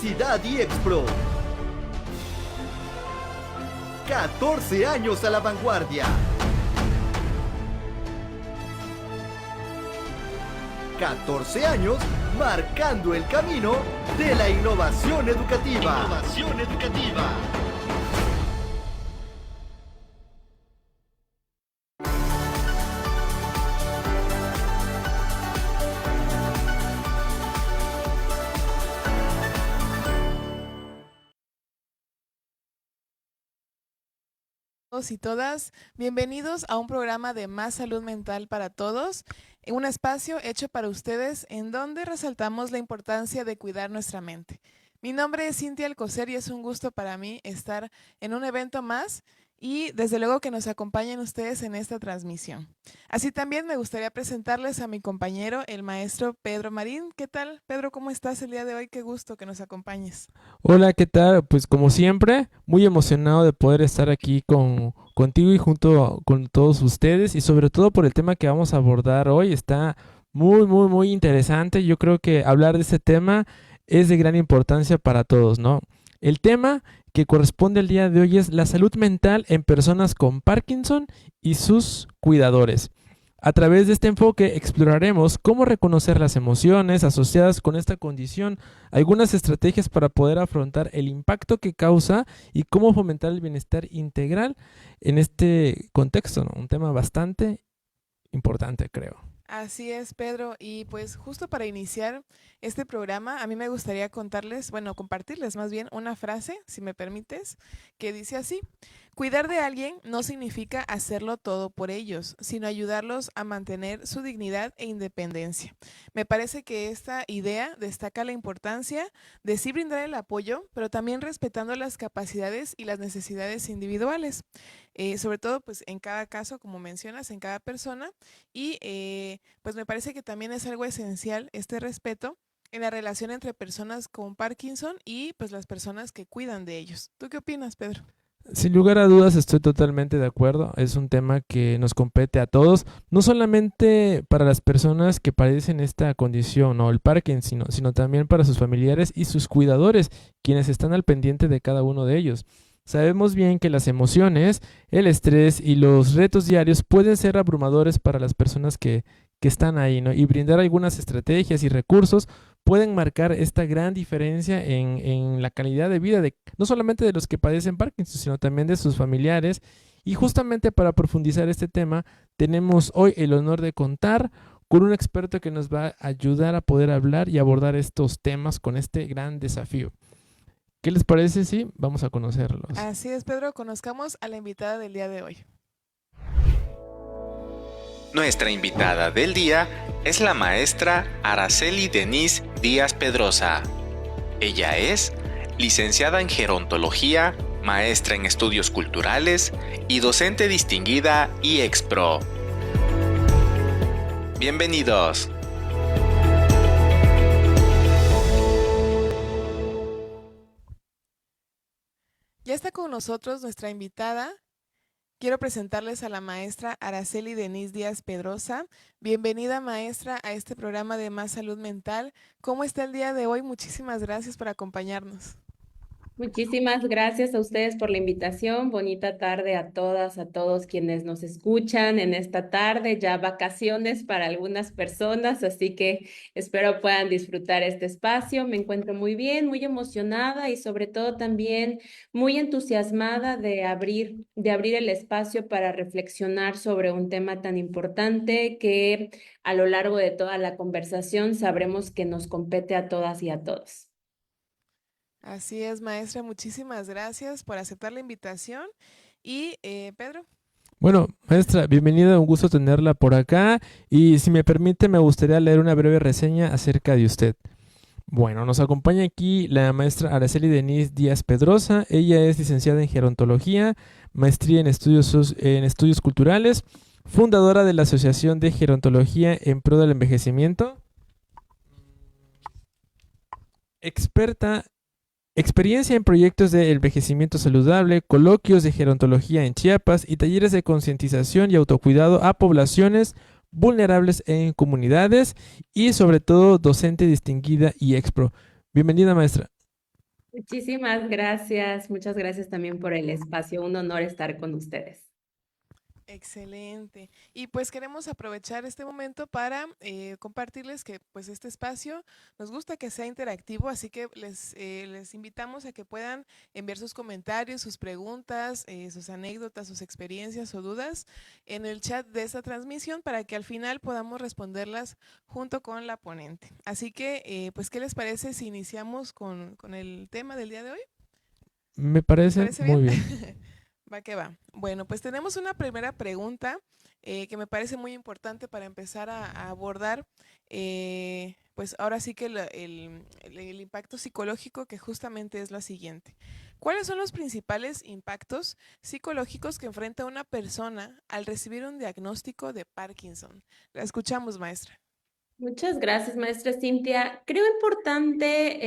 Universidad y Expro. 14 años a la vanguardia. 14 años marcando el camino de la innovación educativa. Innovación educativa. Todos y todas, bienvenidos a un programa de Más Salud Mental para Todos, un espacio hecho para ustedes en donde resaltamos la importancia de cuidar nuestra mente. Mi nombre es Cintia Alcocer y es un gusto para mí estar en un evento más y desde luego que nos acompañen ustedes en esta transmisión. Así también me gustaría presentarles a mi compañero, el maestro Pedro Marín. ¿Qué tal, Pedro? ¿Cómo estás el día de hoy? Qué gusto que nos acompañes. Hola, ¿qué tal? Pues como siempre, muy emocionado de poder estar aquí contigo y junto con todos ustedes y sobre todo por el tema que vamos a abordar hoy. Está muy interesante. Yo creo que hablar de este tema es de gran importancia para todos, ¿no? El tema que corresponde el día de hoy es la salud mental en personas con Parkinson y sus cuidadores. A través de este enfoque exploraremos cómo reconocer las emociones asociadas con esta condición, algunas estrategias para poder afrontar el impacto que causa y cómo fomentar el bienestar integral en este contexto, ¿no? Un tema bastante importante, creo. Así es, Pedro. Y pues justo para iniciar este programa, a mí me gustaría compartirles más bien una frase, si me permites, que dice así: cuidar de alguien no significa hacerlo todo por ellos, sino ayudarlos a mantener su dignidad e independencia. Me parece que esta idea destaca la importancia de sí brindar el apoyo, pero también respetando las capacidades y las necesidades individuales. Sobre todo pues en cada caso, como mencionas, en cada persona y pues me parece que también es algo esencial este respeto en la relación entre personas con Parkinson y pues las personas que cuidan de ellos. ¿Tú qué opinas, Pedro? Sin lugar a dudas, estoy totalmente de acuerdo. Es un tema que nos compete a todos, no solamente para las personas que padecen esta condición o el Parkinson, sino también para sus familiares y sus cuidadores, quienes están al pendiente de cada uno de ellos. Sabemos bien que las emociones, el estrés y los retos diarios pueden ser abrumadores para las personas que están ahí, ¿no? Y brindar algunas estrategias y recursos pueden marcar esta gran diferencia en la calidad de vida no solamente de los que padecen Parkinson, sino también de sus familiares. Y justamente para profundizar este tema, tenemos hoy el honor de contar con un experto que nos va a ayudar a poder hablar y abordar estos temas con este gran desafío. ¿Qué les parece? Sí, vamos a conocerlos. Así es, Pedro, conozcamos a la invitada del día de hoy. Nuestra invitada del día es la maestra Araceli Denise Díaz Pedrosa. Ella es licenciada en Gerontología, maestra en Estudios Culturales y docente distinguida y Expro. Bienvenidos. Ya está con nosotros nuestra invitada. Quiero presentarles a la maestra Araceli Denise Díaz Pedrosa. Bienvenida, maestra, a este programa de Más Salud Mental. ¿Cómo está el día de hoy? Muchísimas gracias por acompañarnos. Muchísimas gracias a ustedes por la invitación. Bonita tarde a todas, a todos quienes nos escuchan en esta tarde. Ya vacaciones para algunas personas, así que espero puedan disfrutar este espacio. Me encuentro muy bien, muy emocionada y sobre todo también muy entusiasmada de abrir el espacio para reflexionar sobre un tema tan importante que a lo largo de toda la conversación sabremos que nos compete a todas y a todos. Así es, maestra. Muchísimas gracias por aceptar la invitación. Y, Pedro. Bueno, maestra, bienvenida, un gusto tenerla por acá. Y si me permite, me gustaría leer una breve reseña acerca de usted. Bueno, nos acompaña aquí la maestra Araceli Denise Díaz Pedrosa. Ella es licenciada en Gerontología, maestría en estudios culturales, fundadora de la Asociación de Gerontología en Pro del Envejecimiento, experiencia en proyectos de envejecimiento saludable, coloquios de gerontología en Chiapas y talleres de concientización y autocuidado a poblaciones vulnerables en comunidades y sobre todo docente distinguida y expro. Bienvenida, maestra. Muchas gracias también por el espacio, un honor estar con ustedes. Excelente. Y pues queremos aprovechar este momento para compartirles que pues este espacio nos gusta que sea interactivo, así que les invitamos a que puedan enviar sus comentarios, sus preguntas, sus anécdotas, sus experiencias o dudas en el chat de esta transmisión para que al final podamos responderlas junto con la ponente. Así que pues, ¿qué les parece si iniciamos con el tema del día de hoy? Me ¿Les parece parece muy bien? bien. Va que va. Bueno, pues tenemos una primera pregunta que me parece muy importante para empezar a abordar, pues ahora sí que el impacto psicológico, que justamente es la siguiente. ¿Cuáles son los principales impactos psicológicos que enfrenta una persona al recibir un diagnóstico de Parkinson? La escuchamos, maestra. Muchas gracias, maestra Cintia. Creo importante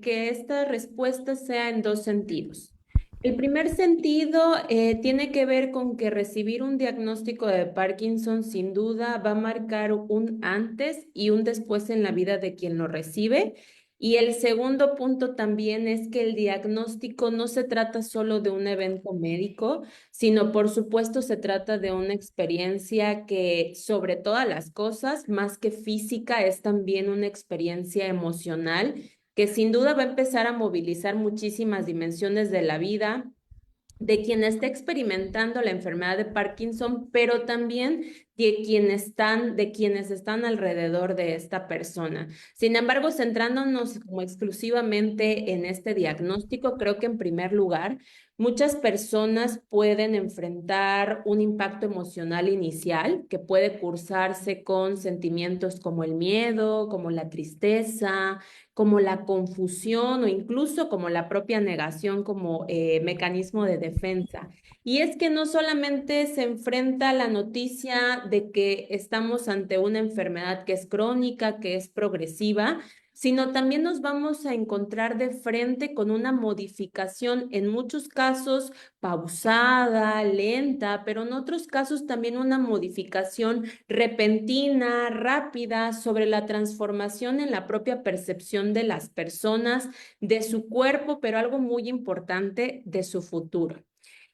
que esta respuesta sea en dos sentidos. El primer sentido tiene que ver con que recibir un diagnóstico de Parkinson sin duda va a marcar un antes y un después en la vida de quien lo recibe. Y el segundo punto también es que el diagnóstico no se trata solo de un evento médico, sino por supuesto se trata de una experiencia que sobre todas las cosas, más que física, es también una experiencia emocional que sin duda va a empezar a movilizar muchísimas dimensiones de la vida de quien está experimentando la enfermedad de Parkinson, pero también de quienes están alrededor de esta persona. Sin embargo, centrándonos como exclusivamente en este diagnóstico, creo que en primer lugar, muchas personas pueden enfrentar un impacto emocional inicial que puede cursarse con sentimientos como el miedo, como la tristeza, como la confusión o incluso como la propia negación como mecanismo de defensa. Y es que no solamente se enfrenta la noticia de que estamos ante una enfermedad que es crónica, que es progresiva, sino también nos vamos a encontrar de frente con una modificación, en muchos casos pausada, lenta, pero en otros casos también una modificación repentina, rápida, sobre la transformación en la propia percepción de las personas, de su cuerpo, pero algo muy importante, de su futuro.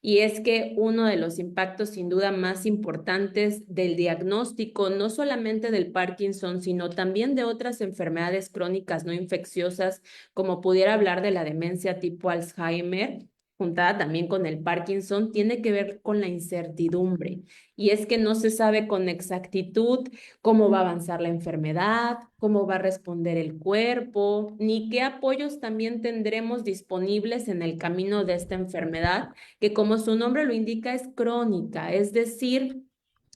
Y es que uno de los impactos sin duda más importantes del diagnóstico, no solamente del Parkinson, sino también de otras enfermedades crónicas no infecciosas, como pudiera hablar de la demencia tipo Alzheimer, juntada también con el Parkinson, tiene que ver con la incertidumbre. Y es que no se sabe con exactitud cómo va a avanzar la enfermedad, cómo va a responder el cuerpo, ni qué apoyos también tendremos disponibles en el camino de esta enfermedad, que como su nombre lo indica es crónica, es decir,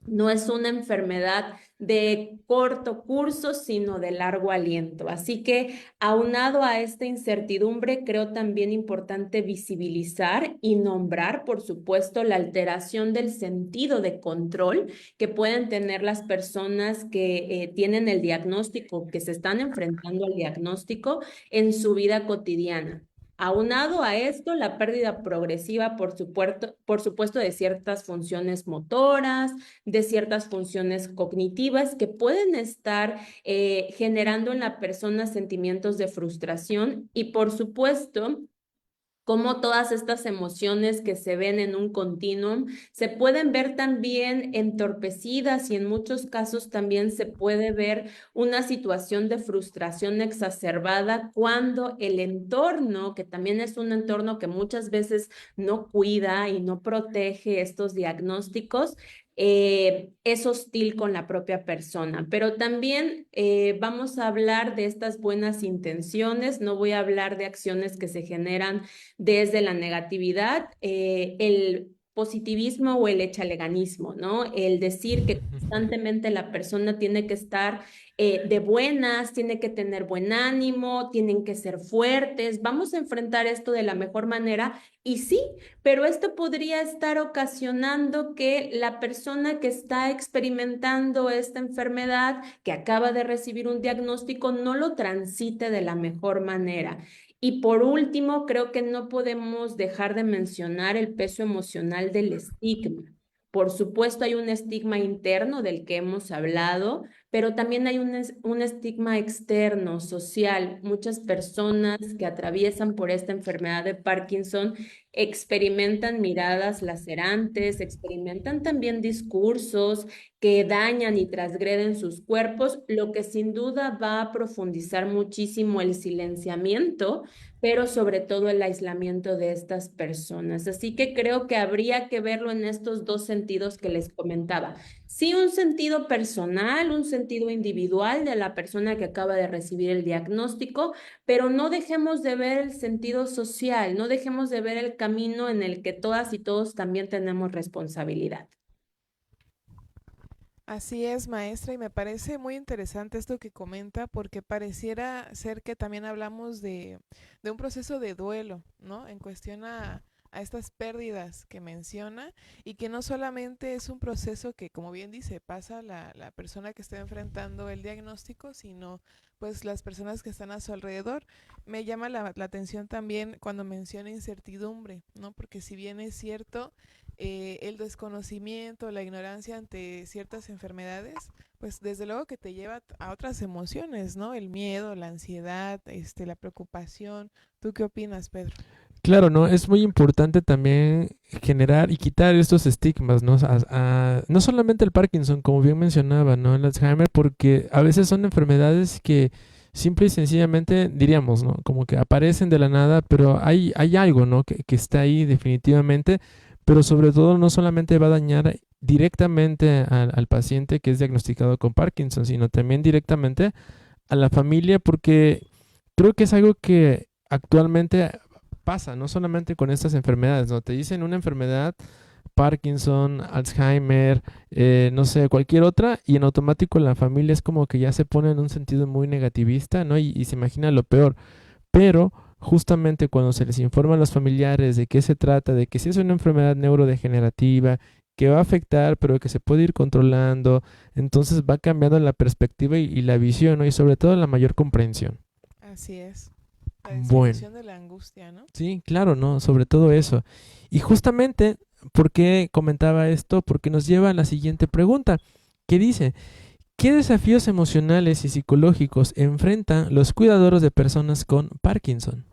no es una enfermedad de corto curso, sino de largo aliento. Así que, aunado a esta incertidumbre, creo también importante visibilizar y nombrar, por supuesto, la alteración del sentido de control que pueden tener las personas que tienen el diagnóstico, que se están enfrentando al diagnóstico en su vida cotidiana. Aunado a esto, la pérdida progresiva, por supuesto, de ciertas funciones motoras, de ciertas funciones cognitivas que pueden estar generando en la persona sentimientos de frustración y, por supuesto, cómo todas estas emociones que se ven en un continuum se pueden ver también entorpecidas y en muchos casos también se puede ver una situación de frustración exacerbada cuando el entorno, que también es un entorno que muchas veces no cuida y no protege estos diagnósticos, es hostil con la propia persona. Pero también vamos a hablar de estas buenas intenciones, no voy a hablar de acciones que se generan desde la negatividad, el positivismo o el echaleganismo, ¿no? El decir que constantemente la persona tiene que estar de buenas, tiene que tener buen ánimo, tienen que ser fuertes, vamos a enfrentar esto de la mejor manera y sí, pero esto podría estar ocasionando que la persona que está experimentando esta enfermedad, que acaba de recibir un diagnóstico, no lo transite de la mejor manera. Y por último, creo que no podemos dejar de mencionar el peso emocional del estigma. Por supuesto, hay un estigma interno del que hemos hablado, pero también hay un estigma externo, social. Muchas personas que atraviesan por esta enfermedad de Parkinson experimentan miradas lacerantes, experimentan también discursos que dañan y transgreden sus cuerpos, lo que sin duda va a profundizar muchísimo el silenciamiento, pero sobre todo el aislamiento de estas personas. Así que creo que habría que verlo en estos dos sentidos que les comentaba. Sí, un sentido personal, un sentido individual de la persona que acaba de recibir el diagnóstico, pero no dejemos de ver el sentido social, no dejemos de ver el camino en el que todas y todos también tenemos responsabilidad. Así es, maestra, y me parece muy interesante esto que comenta porque pareciera ser que también hablamos de un proceso de duelo, ¿no? En cuestión a estas pérdidas que menciona y que no solamente es un proceso que, como bien dice, pasa la persona que está enfrentando el diagnóstico, sino pues las personas que están a su alrededor. Me llama la atención también cuando menciona incertidumbre, ¿no? Porque si bien es cierto, el desconocimiento, la ignorancia ante ciertas enfermedades, pues desde luego que te lleva a otras emociones, ¿no? El miedo, la ansiedad, la preocupación. ¿Tú qué opinas, Pedro? Claro, ¿no? Es muy importante también generar y quitar estos estigmas, ¿no? No solamente el Parkinson, como bien mencionaba, ¿no? El Alzheimer, porque a veces son enfermedades que simple y sencillamente diríamos, ¿no? Como que aparecen de la nada, pero hay algo, ¿no? Que está ahí definitivamente, pero sobre todo no solamente va a dañar directamente al paciente que es diagnosticado con Parkinson, sino también directamente a la familia, porque creo que es algo que actualmente pasa, no solamente con estas enfermedades, ¿no? Te dicen una enfermedad, Parkinson, Alzheimer, no sé, cualquier otra, y en automático la familia es como que ya se pone en un sentido muy negativista, ¿no? Y se imagina lo peor. Pero justamente cuando se les informa a los familiares de qué se trata, de que si es una enfermedad neurodegenerativa, que va a afectar, pero que se puede ir controlando, entonces va cambiando la perspectiva y la visión, ¿no? Y sobre todo la mayor comprensión. Así es. La Bueno. disminución de la angustia, ¿no? Sí, claro, ¿no? Sobre todo eso. Y justamente, ¿por qué comentaba esto? Porque nos lleva a la siguiente pregunta, que dice, ¿qué desafíos emocionales y psicológicos enfrentan los cuidadores de personas con Parkinson?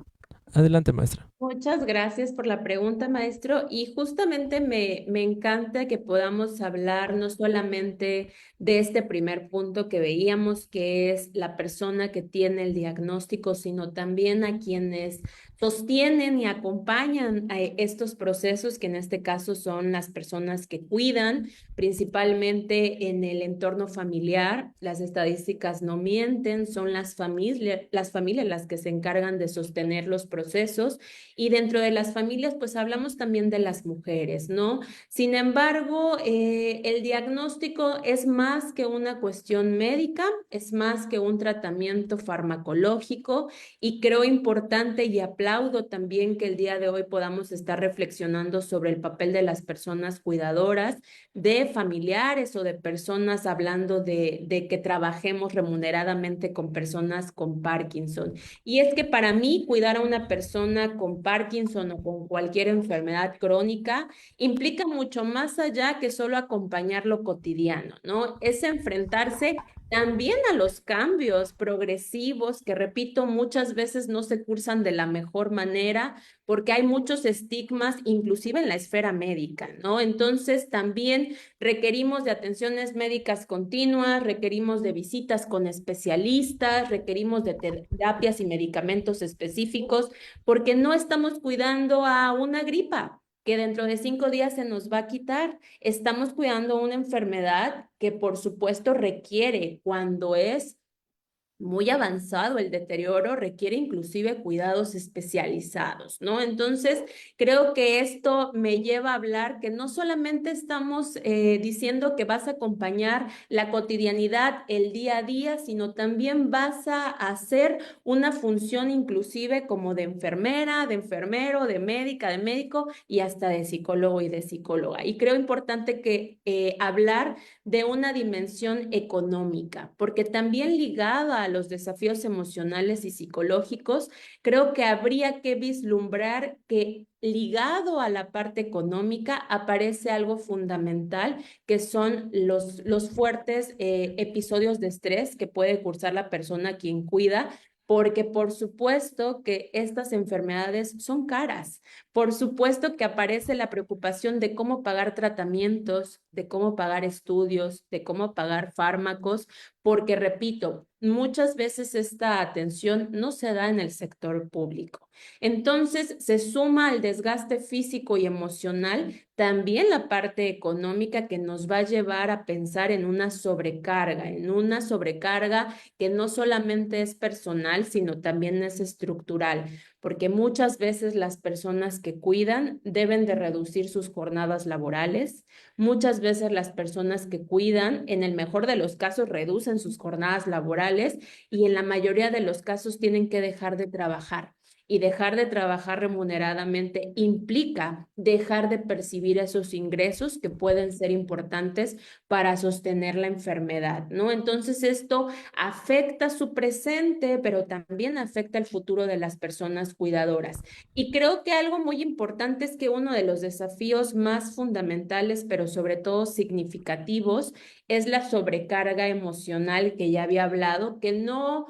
Adelante, maestra. Muchas gracias por la pregunta, maestro. Y justamente me encanta que podamos hablar no solamente de este primer punto que veíamos, que es la persona que tiene el diagnóstico, sino también a quienes sostienen y acompañan a estos procesos, que en este caso son las personas que cuidan, principalmente en el entorno familiar. Las estadísticas no mienten, son las familias las que se encargan de sostener los procesos. Y dentro de las familias, pues hablamos también de las mujeres, ¿no? Sin embargo, el diagnóstico es más que una cuestión médica, es más que un tratamiento farmacológico y creo importante y aplaudo también que el día de hoy podamos estar reflexionando sobre el papel de las personas cuidadoras, de familiares o de personas hablando de que trabajemos remuneradamente con personas con Parkinson. Y es que para mí cuidar a una persona con Parkinson o con cualquier enfermedad crónica implica mucho más allá que solo acompañar lo cotidiano, ¿no? Es enfrentarse también a los cambios progresivos que, repito, muchas veces no se cursan de la mejor manera porque hay muchos estigmas, inclusive en la esfera médica, ¿no? Entonces también requerimos de atenciones médicas continuas, requerimos de visitas con especialistas, requerimos de terapias y medicamentos específicos, porque no estamos cuidando a una gripa que dentro de 5 días se nos va a quitar. Estamos cuidando una enfermedad que por supuesto requiere, cuando es muy avanzado el deterioro, requiere inclusive cuidados especializados, ¿no? Entonces, creo que esto me lleva a hablar que no solamente estamos diciendo que vas a acompañar la cotidianidad, el día a día, sino también vas a hacer una función inclusive como de enfermera, de enfermero, de médica, de médico y hasta de psicólogo y de psicóloga. Y creo importante que hablar de una dimensión económica, porque también ligada a los desafíos emocionales y psicológicos, creo que habría que vislumbrar que ligado a la parte económica aparece algo fundamental, que son los fuertes episodios de estrés que puede cursar la persona a quien cuida, porque por supuesto que estas enfermedades son caras. Por supuesto que aparece la preocupación de cómo pagar tratamientos, de cómo pagar estudios, de cómo pagar fármacos, porque repito, muchas veces esta atención no se da en el sector público. Entonces, se suma al desgaste físico y emocional también la parte económica que nos va a llevar a pensar en una sobrecarga que no solamente es personal, sino también es estructural, porque muchas veces las personas que cuidan deben de reducir sus jornadas laborales, muchas veces las personas que cuidan, en el mejor de los casos, reducen sus jornadas laborales y en la mayoría de los casos tienen que dejar de trabajar. Y dejar de trabajar remuneradamente implica dejar de percibir esos ingresos que pueden ser importantes para sostener la enfermedad, ¿no? Entonces esto afecta su presente, pero también afecta el futuro de las personas cuidadoras. Y creo que algo muy importante es que uno de los desafíos más fundamentales, pero sobre todo significativos, es la sobrecarga emocional que ya había hablado, que no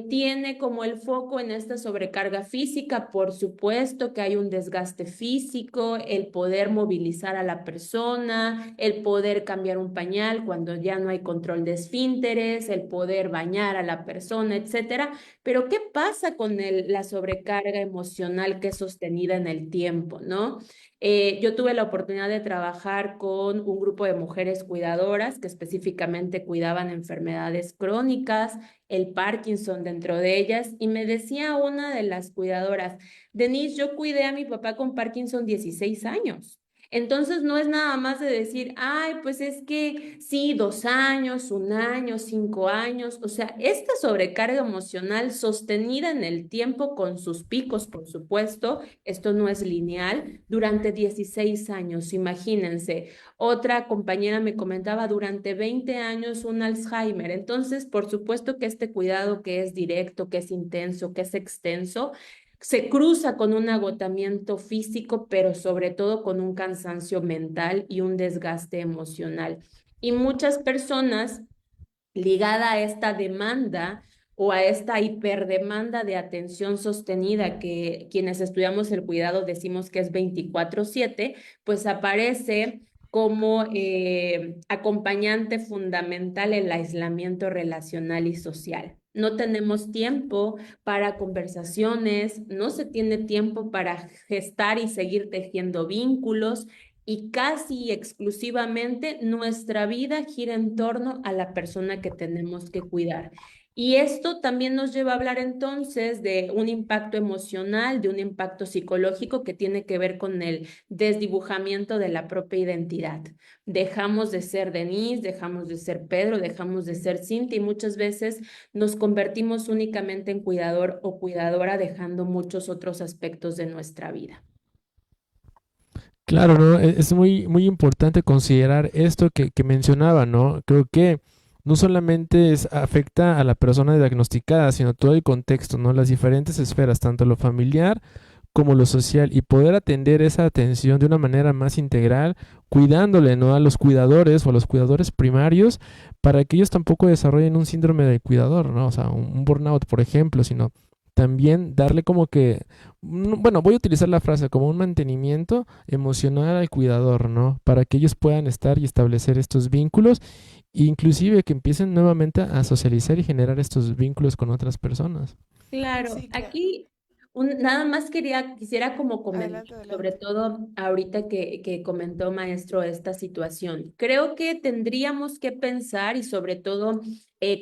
tiene como el foco en esta sobrecarga física. Por supuesto que hay un desgaste físico, el poder movilizar a la persona, el poder cambiar un pañal cuando ya no hay control de esfínteres, el poder bañar a la persona, etcétera. Pero ¿qué pasa con la sobrecarga emocional que es sostenida en el tiempo, no? Yo tuve la oportunidad de trabajar con un grupo de mujeres cuidadoras que específicamente cuidaban enfermedades crónicas, el Parkinson dentro de ellas, y me decía una de las cuidadoras: Denise, yo cuidé a mi papá con Parkinson 16 años. Entonces no es nada más de decir, ay, pues es que sí, 2 años, 1 año, 5 años. O sea, esta sobrecarga emocional sostenida en el tiempo con sus picos, por supuesto, esto no es lineal, durante 16 años, imagínense. Otra compañera me comentaba durante 20 años un Alzheimer. Entonces, por supuesto que este cuidado que es directo, que es intenso, que es extenso, se cruza con un agotamiento físico, pero sobre todo con un cansancio mental y un desgaste emocional. Y muchas personas ligada a esta demanda o a esta hiperdemanda de atención sostenida que quienes estudiamos el cuidado decimos que es 24/7, pues aparece como acompañante fundamental el aislamiento relacional y social. No tenemos tiempo para conversaciones, no se tiene tiempo para gestar y seguir tejiendo vínculos, y casi exclusivamente nuestra vida gira en torno a la persona que tenemos que cuidar. Y esto también nos lleva a hablar entonces de un impacto emocional, de un impacto psicológico que tiene que ver con el desdibujamiento de la propia identidad. Dejamos de ser Denise, dejamos de ser Pedro, dejamos de ser Cintia, y muchas veces nos convertimos únicamente en cuidador o cuidadora, dejando muchos otros aspectos de nuestra vida. Claro, ¿no? Es muy, muy importante considerar esto que mencionaba, ¿no? Creo que no solamente afecta a la persona diagnosticada, sino todo el contexto, ¿no? Las diferentes esferas, tanto lo familiar como lo social, y poder atender esa atención de una manera más integral, cuidándole, ¿no? A los cuidadores o a los cuidadores primarios, para que ellos tampoco desarrollen un síndrome del cuidador, ¿no? O sea, un burnout, por ejemplo, sino también darle como que, bueno, voy a utilizar la frase como un mantenimiento emocional al cuidador, ¿no? Para que ellos puedan estar y establecer estos vínculos, e inclusive que empiecen nuevamente a socializar y generar estos vínculos con otras personas. Claro, Sí, claro. aquí nada más quisiera como comentar, Adelante, sobre adelante. todo ahorita que comentó maestro esta situación. Creo que tendríamos que pensar, y sobre todo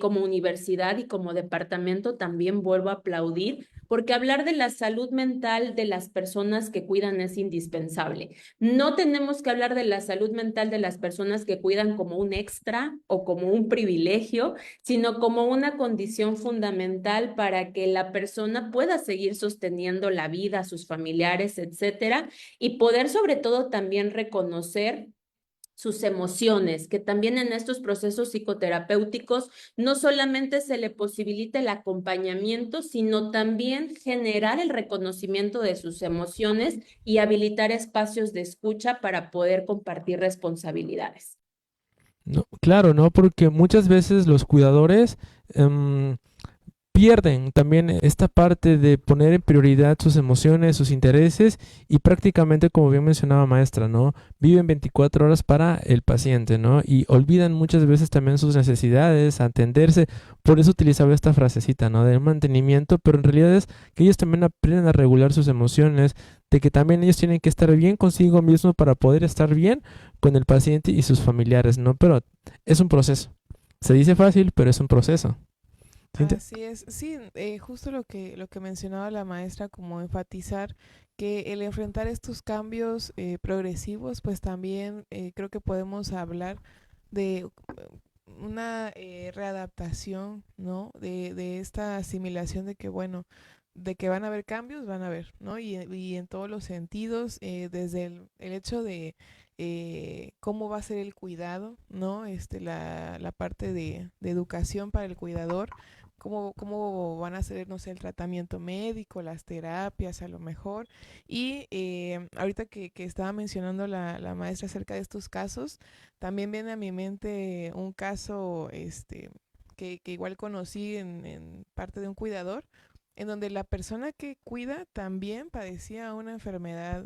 como universidad y como departamento también vuelvo a aplaudir, porque hablar de la salud mental de las personas que cuidan es indispensable. No tenemos que hablar de la salud mental de las personas que cuidan como un extra o como un privilegio, sino como una condición fundamental para que la persona pueda seguir sosteniendo la vida, sus familiares, etcétera, y poder sobre todo también reconocer sus emociones, que también en estos procesos psicoterapéuticos no solamente se le posibilite el acompañamiento, sino también generar el reconocimiento de sus emociones y habilitar espacios de escucha para poder compartir responsabilidades. No, claro, ¿no? Porque muchas veces los cuidadores pierden también esta parte de poner en prioridad sus emociones, sus intereses y prácticamente, como bien mencionaba maestra, ¿no? Viven 24 horas para el paciente, ¿no? Y olvidan muchas veces también sus necesidades, atenderse. Por eso utilizaba esta frasecita, ¿no? De mantenimiento, pero en realidad es que ellos también aprenden a regular sus emociones, de que también ellos tienen que estar bien consigo mismos para poder estar bien con el paciente y sus familiares, ¿no? Pero es un proceso. Se dice fácil, pero es un proceso. Cintia. Así es, sí, justo lo que mencionaba la maestra, como enfatizar que el enfrentar estos cambios progresivos, pues también creo que podemos hablar de una readaptación, ¿no? De esta asimilación de que, bueno, de que van a haber cambios, van a haber, ¿no? Y en todos los sentidos, desde el hecho de cómo va a ser el cuidado, ¿no? La parte de educación para el cuidador, cómo van a ser, no sé, el tratamiento médico, las terapias a lo mejor. Y ahorita que estaba mencionando la maestra acerca de estos casos, también viene a mi mente un caso que igual conocí en parte de un cuidador, en donde la persona que cuida también padecía una enfermedad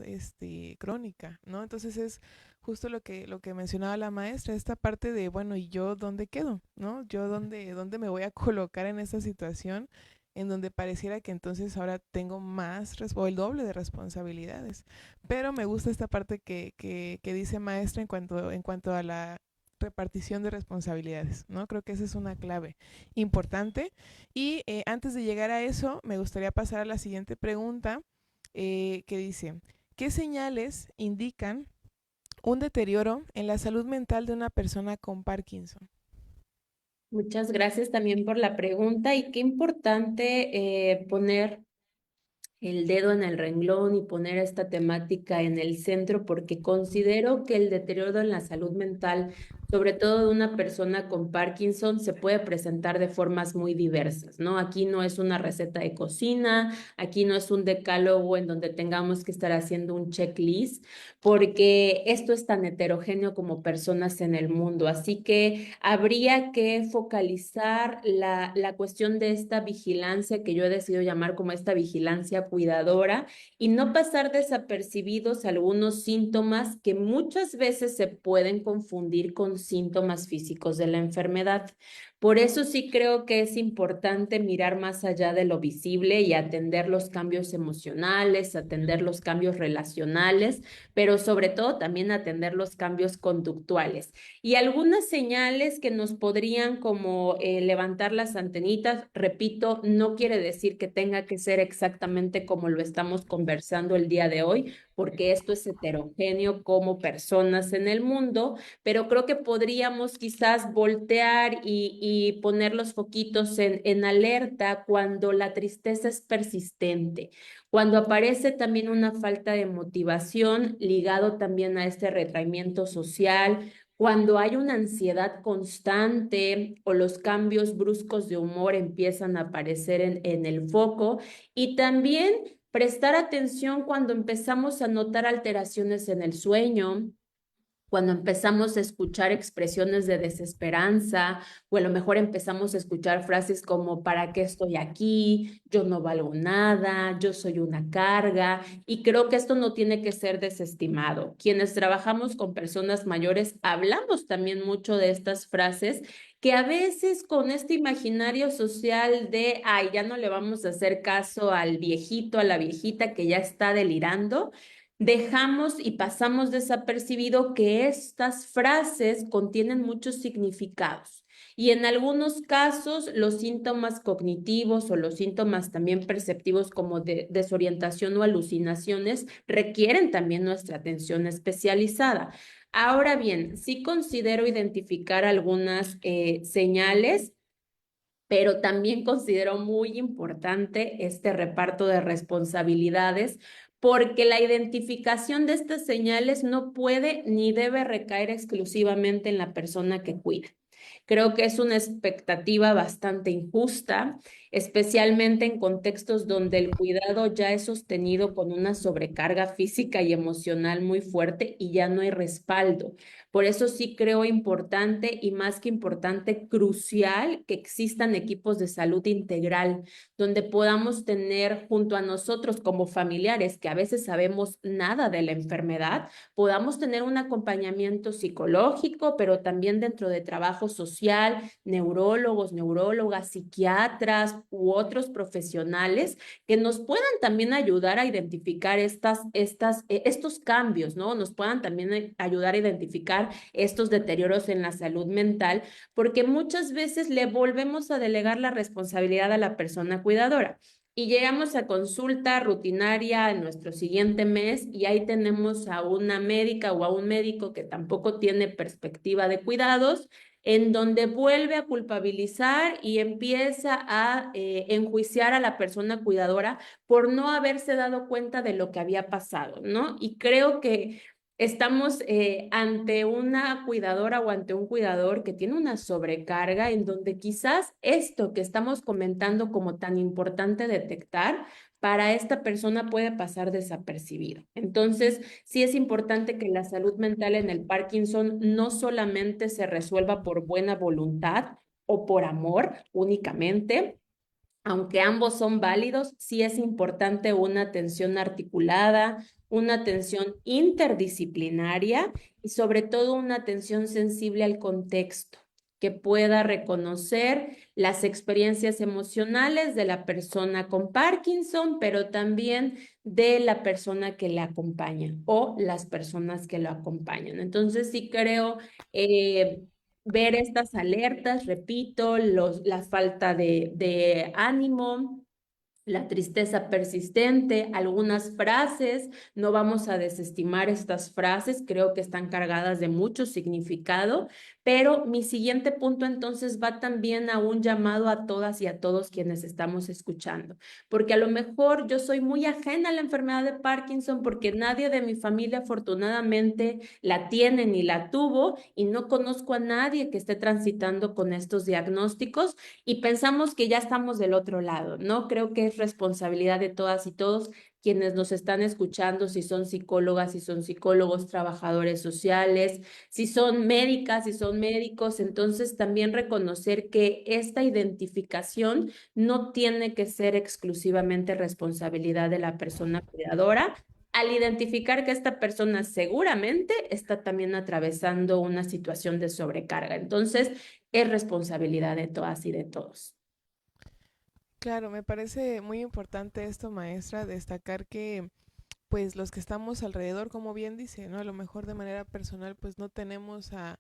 crónica, ¿no? Entonces es justo lo que mencionaba la maestra, esta parte de, bueno, ¿y yo dónde quedo? ¿No? ¿Yo dónde me voy a colocar en esta situación en donde pareciera que entonces ahora tengo más o el doble de responsabilidades? Pero me gusta esta parte que dice maestra en cuanto a la repartición de responsabilidades, ¿no? Creo que esa es una clave importante. Y antes de llegar a eso, me gustaría pasar a la siguiente pregunta que dice, ¿qué señales indican un deterioro en la salud mental de una persona con Parkinson? Muchas gracias también por la pregunta y qué importante poner el dedo en el renglón y poner esta temática en el centro, porque considero que el deterioro en la salud mental, sobre todo de una persona con Parkinson, se puede presentar de formas muy diversas, ¿no? Aquí no es una receta de cocina, aquí no es un decálogo en donde tengamos que estar haciendo un checklist, porque esto es tan heterogéneo como personas en el mundo. Así que habría que focalizar la cuestión de esta vigilancia que yo he decidido llamar como esta vigilancia cuidadora y no pasar desapercibidos algunos síntomas que muchas veces se pueden confundir con síntomas físicos de la enfermedad. Por eso sí creo que es importante mirar más allá de lo visible y atender los cambios emocionales, atender los cambios relacionales, pero sobre todo también atender los cambios conductuales. Y algunas señales que nos podrían como levantar las antenitas, repito, no quiere decir que tenga que ser exactamente como lo estamos conversando el día de hoy, porque esto es heterogéneo como personas en el mundo, pero creo que podríamos quizás voltear y poner los foquitos en alerta cuando la tristeza es persistente, cuando aparece también una falta de motivación ligado también a este retraimiento social, cuando hay una ansiedad constante o los cambios bruscos de humor empiezan a aparecer en el foco y también prestar atención cuando empezamos a notar alteraciones en el sueño, cuando empezamos a escuchar expresiones de desesperanza, o a lo mejor empezamos a escuchar frases como, ¿para qué estoy aquí? Yo no valgo nada, yo soy una carga, y creo que esto no tiene que ser desestimado. Quienes trabajamos con personas mayores hablamos también mucho de estas frases que a veces con este imaginario social de, ay, ya no le vamos a hacer caso al viejito, a la viejita que ya está delirando, dejamos y pasamos desapercibido que estas frases contienen muchos significados. Y en algunos casos, los síntomas cognitivos o los síntomas también perceptivos como de desorientación o alucinaciones requieren también nuestra atención especializada. Ahora bien, sí considero identificar algunas señales, pero también considero muy importante este reparto de responsabilidades porque la identificación de estas señales no puede ni debe recaer exclusivamente en la persona que cuida. Creo que es una expectativa bastante injusta, especialmente en contextos donde el cuidado ya es sostenido con una sobrecarga física y emocional muy fuerte y ya no hay respaldo. Por eso sí creo importante y más que importante, crucial que existan equipos de salud integral donde podamos tener junto a nosotros como familiares que a veces sabemos nada de la enfermedad, podamos tener un acompañamiento psicológico, pero también dentro de trabajo social, neurólogos, neurólogas, psiquiatras u otros profesionales que nos puedan también ayudar a identificar estos cambios, ¿no? Nos puedan también ayudar a identificar estos deterioros en la salud mental, porque muchas veces le volvemos a delegar la responsabilidad a la persona cuidadora. Y llegamos a consulta rutinaria en nuestro siguiente mes y ahí tenemos a una médica o a un médico que tampoco tiene perspectiva de cuidados, en donde vuelve a culpabilizar y empieza a enjuiciar a la persona cuidadora por no haberse dado cuenta de lo que había pasado, ¿no? Y creo que estamos ante una cuidadora o ante un cuidador que tiene una sobrecarga en donde quizás esto que estamos comentando como tan importante detectar, para esta persona puede pasar desapercibido. Entonces, sí es importante que la salud mental en el Parkinson no solamente se resuelva por buena voluntad o por amor únicamente. Aunque ambos son válidos, sí es importante una atención articulada, una atención interdisciplinaria y sobre todo una atención sensible al contexto, que pueda reconocer las experiencias emocionales de la persona con Parkinson, pero también de la persona que le acompaña o las personas que lo acompañan. Entonces sí creo ver estas alertas, repito, la falta de ánimo, la tristeza persistente, algunas frases, no vamos a desestimar estas frases, creo que están cargadas de mucho significado, pero mi siguiente punto entonces va también a un llamado a todas y a todos quienes estamos escuchando, porque a lo mejor yo soy muy ajena a la enfermedad de Parkinson porque nadie de mi familia afortunadamente la tiene ni la tuvo y no conozco a nadie que esté transitando con estos diagnósticos y pensamos que ya estamos del otro lado, ¿no? Creo que es responsabilidad de todas y todos quienes nos están escuchando, si son psicólogas, si son psicólogos, trabajadores sociales, si son médicas, si son médicos, entonces también reconocer que esta identificación no tiene que ser exclusivamente responsabilidad de la persona cuidadora, al identificar que esta persona seguramente está también atravesando una situación de sobrecarga. Entonces, es responsabilidad de todas y de todos. Claro, me parece muy importante esto, maestra, destacar que pues los que estamos alrededor, como bien dice, ¿no? A lo mejor de manera personal pues no tenemos a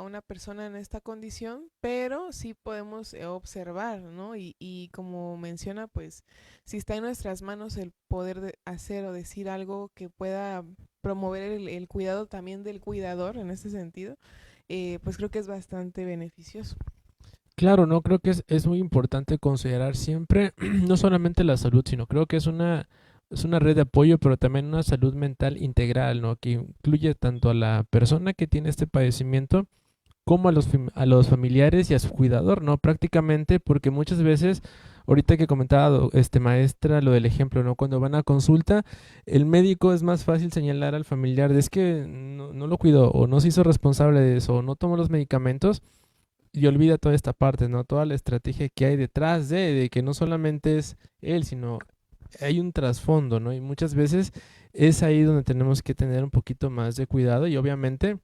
una persona en esta condición, pero sí podemos observar, ¿no? Y como menciona, pues si está en nuestras manos el poder hacer o decir algo que pueda promover el cuidado también del cuidador en ese sentido, pues creo que es bastante beneficioso. Claro, no creo que es muy importante considerar siempre no solamente la salud, sino creo que es una red de apoyo, pero también una salud mental integral, ¿no? Que incluye tanto a la persona que tiene este padecimiento como a los familiares y a su cuidador, ¿no? Prácticamente porque muchas veces, ahorita que comentaba maestra lo del ejemplo, ¿no? Cuando van a consulta, el médico es más fácil señalar al familiar de es que no lo cuidó o no se hizo responsable de eso o no tomó los medicamentos y olvida toda esta parte, ¿no? Toda la estrategia que hay detrás de que no solamente es él, sino hay un trasfondo, ¿no? Y muchas veces es ahí donde tenemos que tener un poquito más de cuidado y obviamente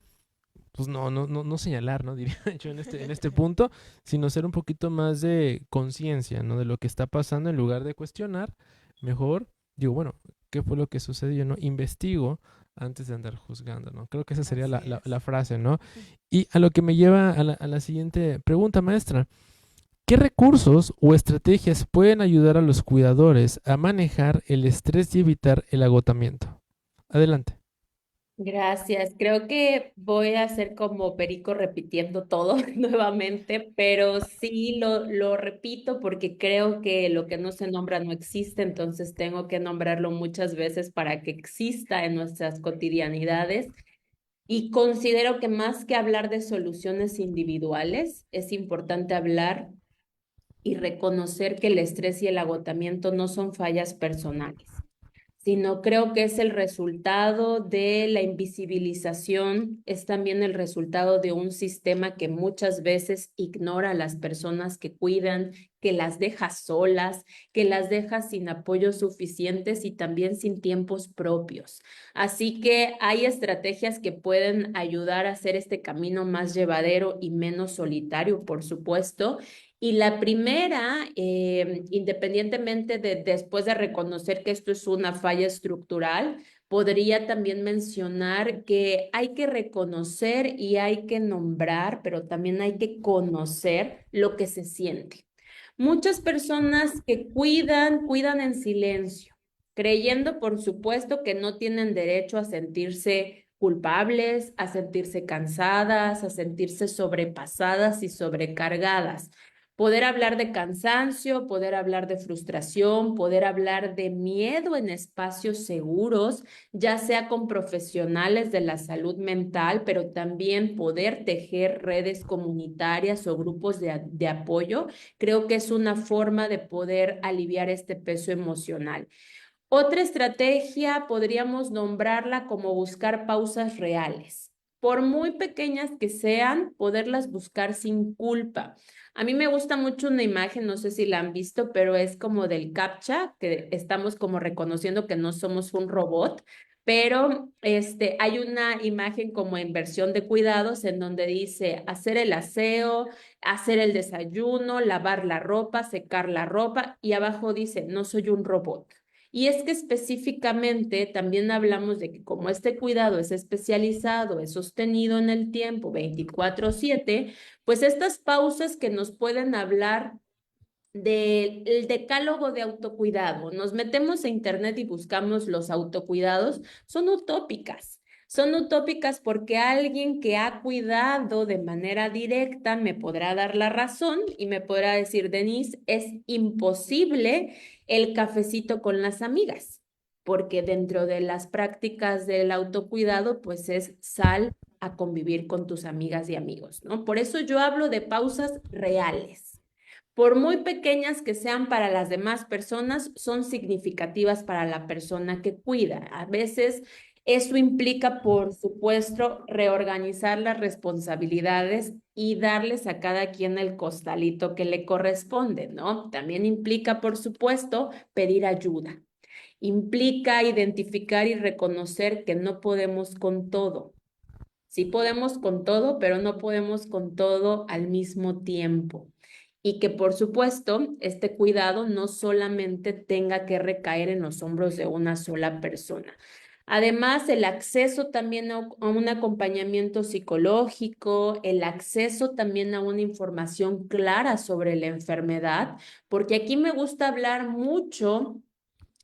pues no señalar, ¿no? Diría yo en este punto, sino ser un poquito más de conciencia, ¿no? De lo que está pasando en lugar de cuestionar, mejor digo, bueno, ¿qué fue lo que sucedió? ¿No? Investigo antes de andar juzgando, ¿no? Creo que esa sería la frase, ¿no? Y a lo que me lleva a la siguiente pregunta, maestra. ¿Qué recursos o estrategias pueden ayudar a los cuidadores a manejar el estrés y evitar el agotamiento? Adelante. Gracias. Creo que voy a hacer como perico repitiendo todo nuevamente, pero sí lo repito porque creo que lo que no se nombra no existe, entonces tengo que nombrarlo muchas veces para que exista en nuestras cotidianidades. Y considero que más que hablar de soluciones individuales, es importante hablar y reconocer que el estrés y el agotamiento no son fallas personales, sino creo que es el resultado de la invisibilización, es también el resultado de un sistema que muchas veces ignora a las personas que cuidan, que las deja solas, que las deja sin apoyos suficientes y también sin tiempos propios. Así que hay estrategias que pueden ayudar a hacer este camino más llevadero y menos solitario, por supuesto. Y la primera, independientemente de después de reconocer que esto es una falla estructural, podría también mencionar que hay que reconocer y hay que nombrar, pero también hay que conocer lo que se siente. Muchas personas que cuidan en silencio, creyendo, por supuesto, que no tienen derecho a sentirse culpables, a sentirse cansadas, a sentirse sobrepasadas y sobrecargadas. Poder hablar de cansancio, poder hablar de frustración, poder hablar de miedo en espacios seguros, ya sea con profesionales de la salud mental, pero también poder tejer redes comunitarias o grupos de apoyo, creo que es una forma de poder aliviar este peso emocional. Otra estrategia podríamos nombrarla como buscar pausas reales. Por muy pequeñas que sean, poderlas buscar sin culpa. A mí me gusta mucho una imagen, no sé si la han visto, pero es como del CAPTCHA, que estamos como reconociendo que no somos un robot, pero hay una imagen como en versión de cuidados en donde dice hacer el aseo, hacer el desayuno, lavar la ropa, secar la ropa y abajo dice no soy un robot. Y es que específicamente también hablamos de que como este cuidado es especializado, es sostenido en el tiempo 24/7, pues estas pausas que nos pueden hablar del decálogo de autocuidado, nos metemos a internet y buscamos los autocuidados, son utópicas. Son utópicas porque alguien que ha cuidado de manera directa me podrá dar la razón y me podrá decir, Denise, es imposible el cafecito con las amigas, porque dentro de las prácticas del autocuidado, pues es sal a convivir con tus amigas y amigos, ¿no? Por eso yo hablo de pausas reales. Por muy pequeñas que sean para las demás personas, son significativas para la persona que cuida. A veces eso implica, por supuesto, reorganizar las responsabilidades y darles a cada quien el costalito que le corresponde, ¿no? También implica, por supuesto, pedir ayuda. Implica identificar y reconocer que no podemos con todo. Sí podemos con todo, pero no podemos con todo al mismo tiempo. Y que por supuesto, este cuidado no solamente tenga que recaer en los hombros de una sola persona. Además, el acceso también a un acompañamiento psicológico, el acceso también a una información clara sobre la enfermedad, porque aquí me gusta hablar mucho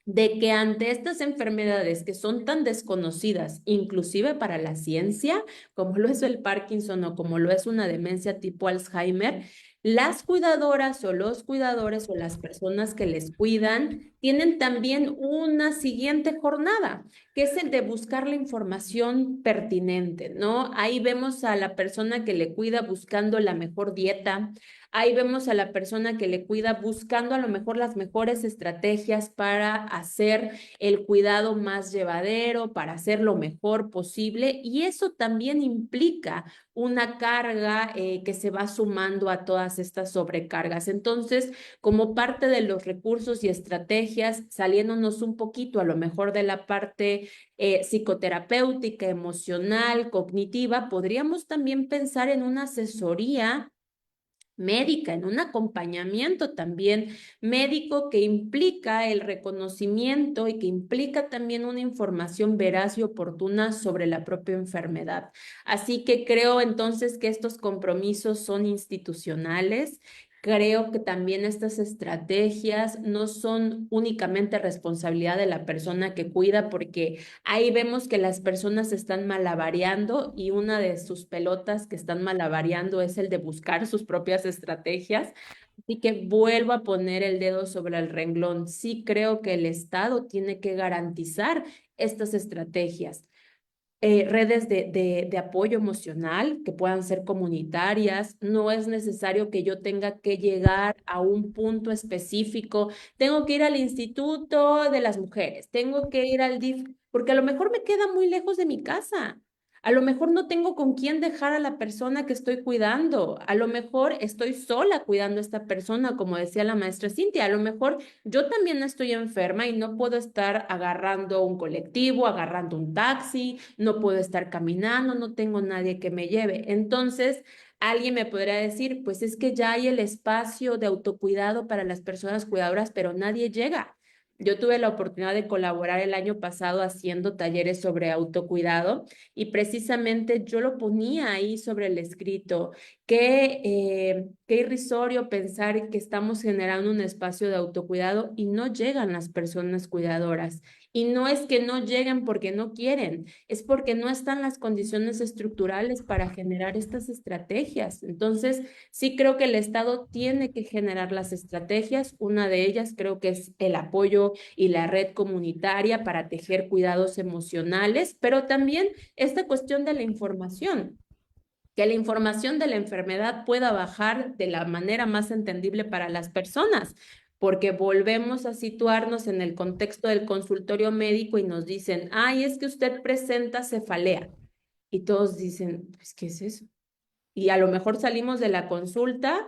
de que ante estas enfermedades que son tan desconocidas, inclusive para la ciencia, como lo es el Parkinson o como lo es una demencia tipo Alzheimer, las cuidadoras o los cuidadores o las personas que les cuidan tienen también una siguiente jornada, que es el de buscar la información pertinente, ¿no? Ahí vemos a la persona que le cuida buscando la mejor dieta. Ahí vemos a la persona que le cuida buscando a lo mejor las mejores estrategias para hacer el cuidado más llevadero, para hacer lo mejor posible. Y eso también implica una carga que se va sumando a todas estas sobrecargas. Entonces, como parte de los recursos y estrategias, saliéndonos un poquito a lo mejor de la parte psicoterapéutica, emocional, cognitiva, podríamos también pensar en una asesoría médica, en un acompañamiento también médico que implica el reconocimiento y que implica también una información veraz y oportuna sobre la propia enfermedad. Así que creo entonces que estos compromisos son institucionales. Creo que también estas estrategias no son únicamente responsabilidad de la persona que cuida, porque ahí vemos que las personas están malabareando y una de sus pelotas que están malabareando es el de buscar sus propias estrategias. Así que vuelvo a poner el dedo sobre el renglón. Sí creo que el Estado tiene que garantizar estas estrategias, redes de apoyo emocional que puedan ser comunitarias. No es necesario que yo tenga que llegar a un punto específico. Tengo que ir al Instituto de las Mujeres, tengo que ir al DIF, porque a lo mejor me queda muy lejos de mi casa. A lo mejor no tengo con quién dejar a la persona que estoy cuidando. A lo mejor estoy sola cuidando a esta persona, como decía la maestra Cintia. A lo mejor yo también estoy enferma y no puedo estar agarrando un colectivo, agarrando un taxi, no puedo estar caminando, no tengo nadie que me lleve. Entonces, alguien me podría decir, pues es que ya hay el espacio de autocuidado para las personas cuidadoras, pero nadie llega. Yo tuve la oportunidad de colaborar el año pasado haciendo talleres sobre autocuidado y precisamente yo lo ponía ahí sobre el escrito. Qué irrisorio pensar que estamos generando un espacio de autocuidado y no llegan las personas cuidadoras. Y no es que no lleguen porque no quieren, es porque no están las condiciones estructurales para generar estas estrategias. Entonces, sí creo que el Estado tiene que generar las estrategias. Una de ellas creo que es el apoyo y la red comunitaria para tejer cuidados emocionales, pero también esta cuestión de la información, que la información de la enfermedad pueda bajar de la manera más entendible para las personas, porque volvemos a situarnos en el contexto del consultorio médico y nos dicen, ay, es que usted presenta cefalea. Y todos dicen, pues, ¿qué es eso? Y a lo mejor salimos de la consulta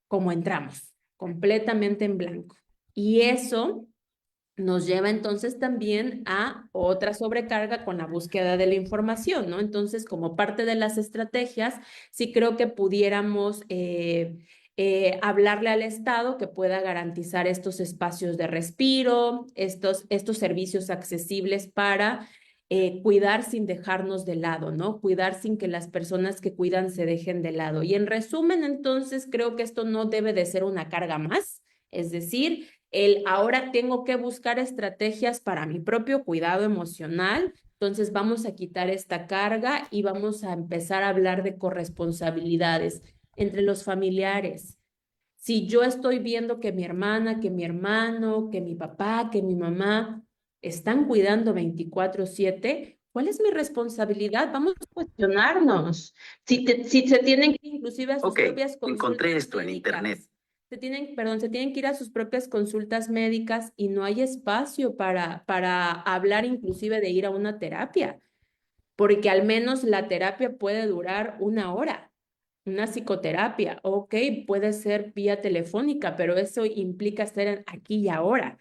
como entramos, completamente en blanco. Y eso nos lleva entonces también a otra sobrecarga con la búsqueda de la información, ¿no? Entonces, como parte de las estrategias, sí creo que pudiéramos hablarle al Estado que pueda garantizar estos espacios de respiro, estos servicios accesibles para cuidar sin dejarnos de lado, ¿no? Cuidar sin que las personas que cuidan se dejen de lado. Y en resumen, entonces, creo que esto no debe de ser una carga más, es decir, ahora tengo que buscar estrategias para mi propio cuidado emocional. Entonces vamos a quitar esta carga y vamos a empezar a hablar de corresponsabilidades entre los familiares. Si yo estoy viendo que mi hermana, que mi hermano, que mi papá, que mi mamá están cuidando 24/7, ¿cuál es mi responsabilidad? Vamos a cuestionarnos. Si se tienen que ir inclusive a sus propias consultas encontré esto en médicas. internet. Se tienen que ir a sus propias consultas médicas y no hay espacio para hablar inclusive de ir a una terapia, porque al menos la terapia puede durar 1 hora, una psicoterapia, ok, puede ser vía telefónica, pero eso implica estar aquí y ahora.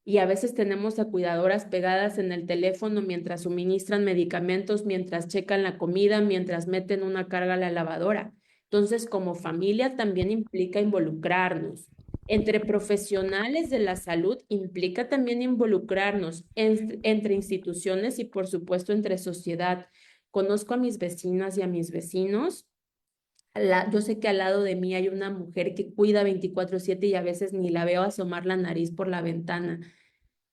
Y a veces tenemos a cuidadoras pegadas en el teléfono mientras suministran medicamentos, mientras checan la comida, mientras meten una carga a la lavadora. Entonces, como familia también implica involucrarnos. Entre profesionales de la salud implica también involucrarnos entre instituciones y, por supuesto, entre sociedad. Conozco a mis vecinas y a mis vecinos. Yo sé que al lado de mí hay una mujer que cuida 24/7 y a veces ni la veo asomar la nariz por la ventana.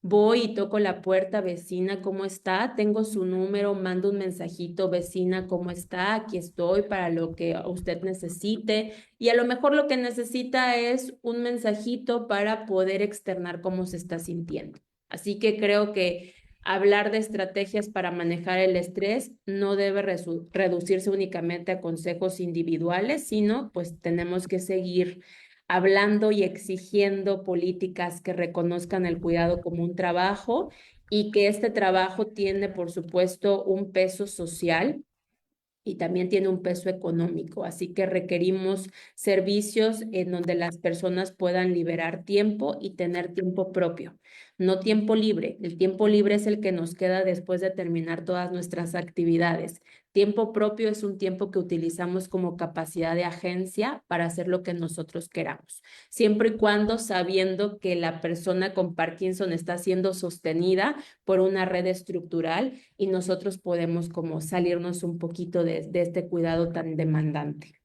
Voy y toco la puerta, vecina, ¿cómo está? Tengo su número, mando un mensajito, vecina, ¿cómo está? Aquí estoy para lo que usted necesite. Y a lo mejor lo que necesita es un mensajito para poder externar cómo se está sintiendo. Así que creo que hablar de estrategias para manejar el estrés no debe reducirse únicamente a consejos individuales, sino pues tenemos que seguir hablando y exigiendo políticas que reconozcan el cuidado como un trabajo y que este trabajo tiene, por supuesto, un peso social y también tiene un peso económico. Así que requerimos servicios en donde las personas puedan liberar tiempo y tener tiempo propio, no tiempo libre. El tiempo libre es el que nos queda después de terminar todas nuestras actividades. Tiempo propio es un tiempo que utilizamos como capacidad de agencia para hacer lo que nosotros queramos, siempre y cuando sabiendo que la persona con Parkinson está siendo sostenida por una red estructural y nosotros podemos como salirnos un poquito de este cuidado tan demandante.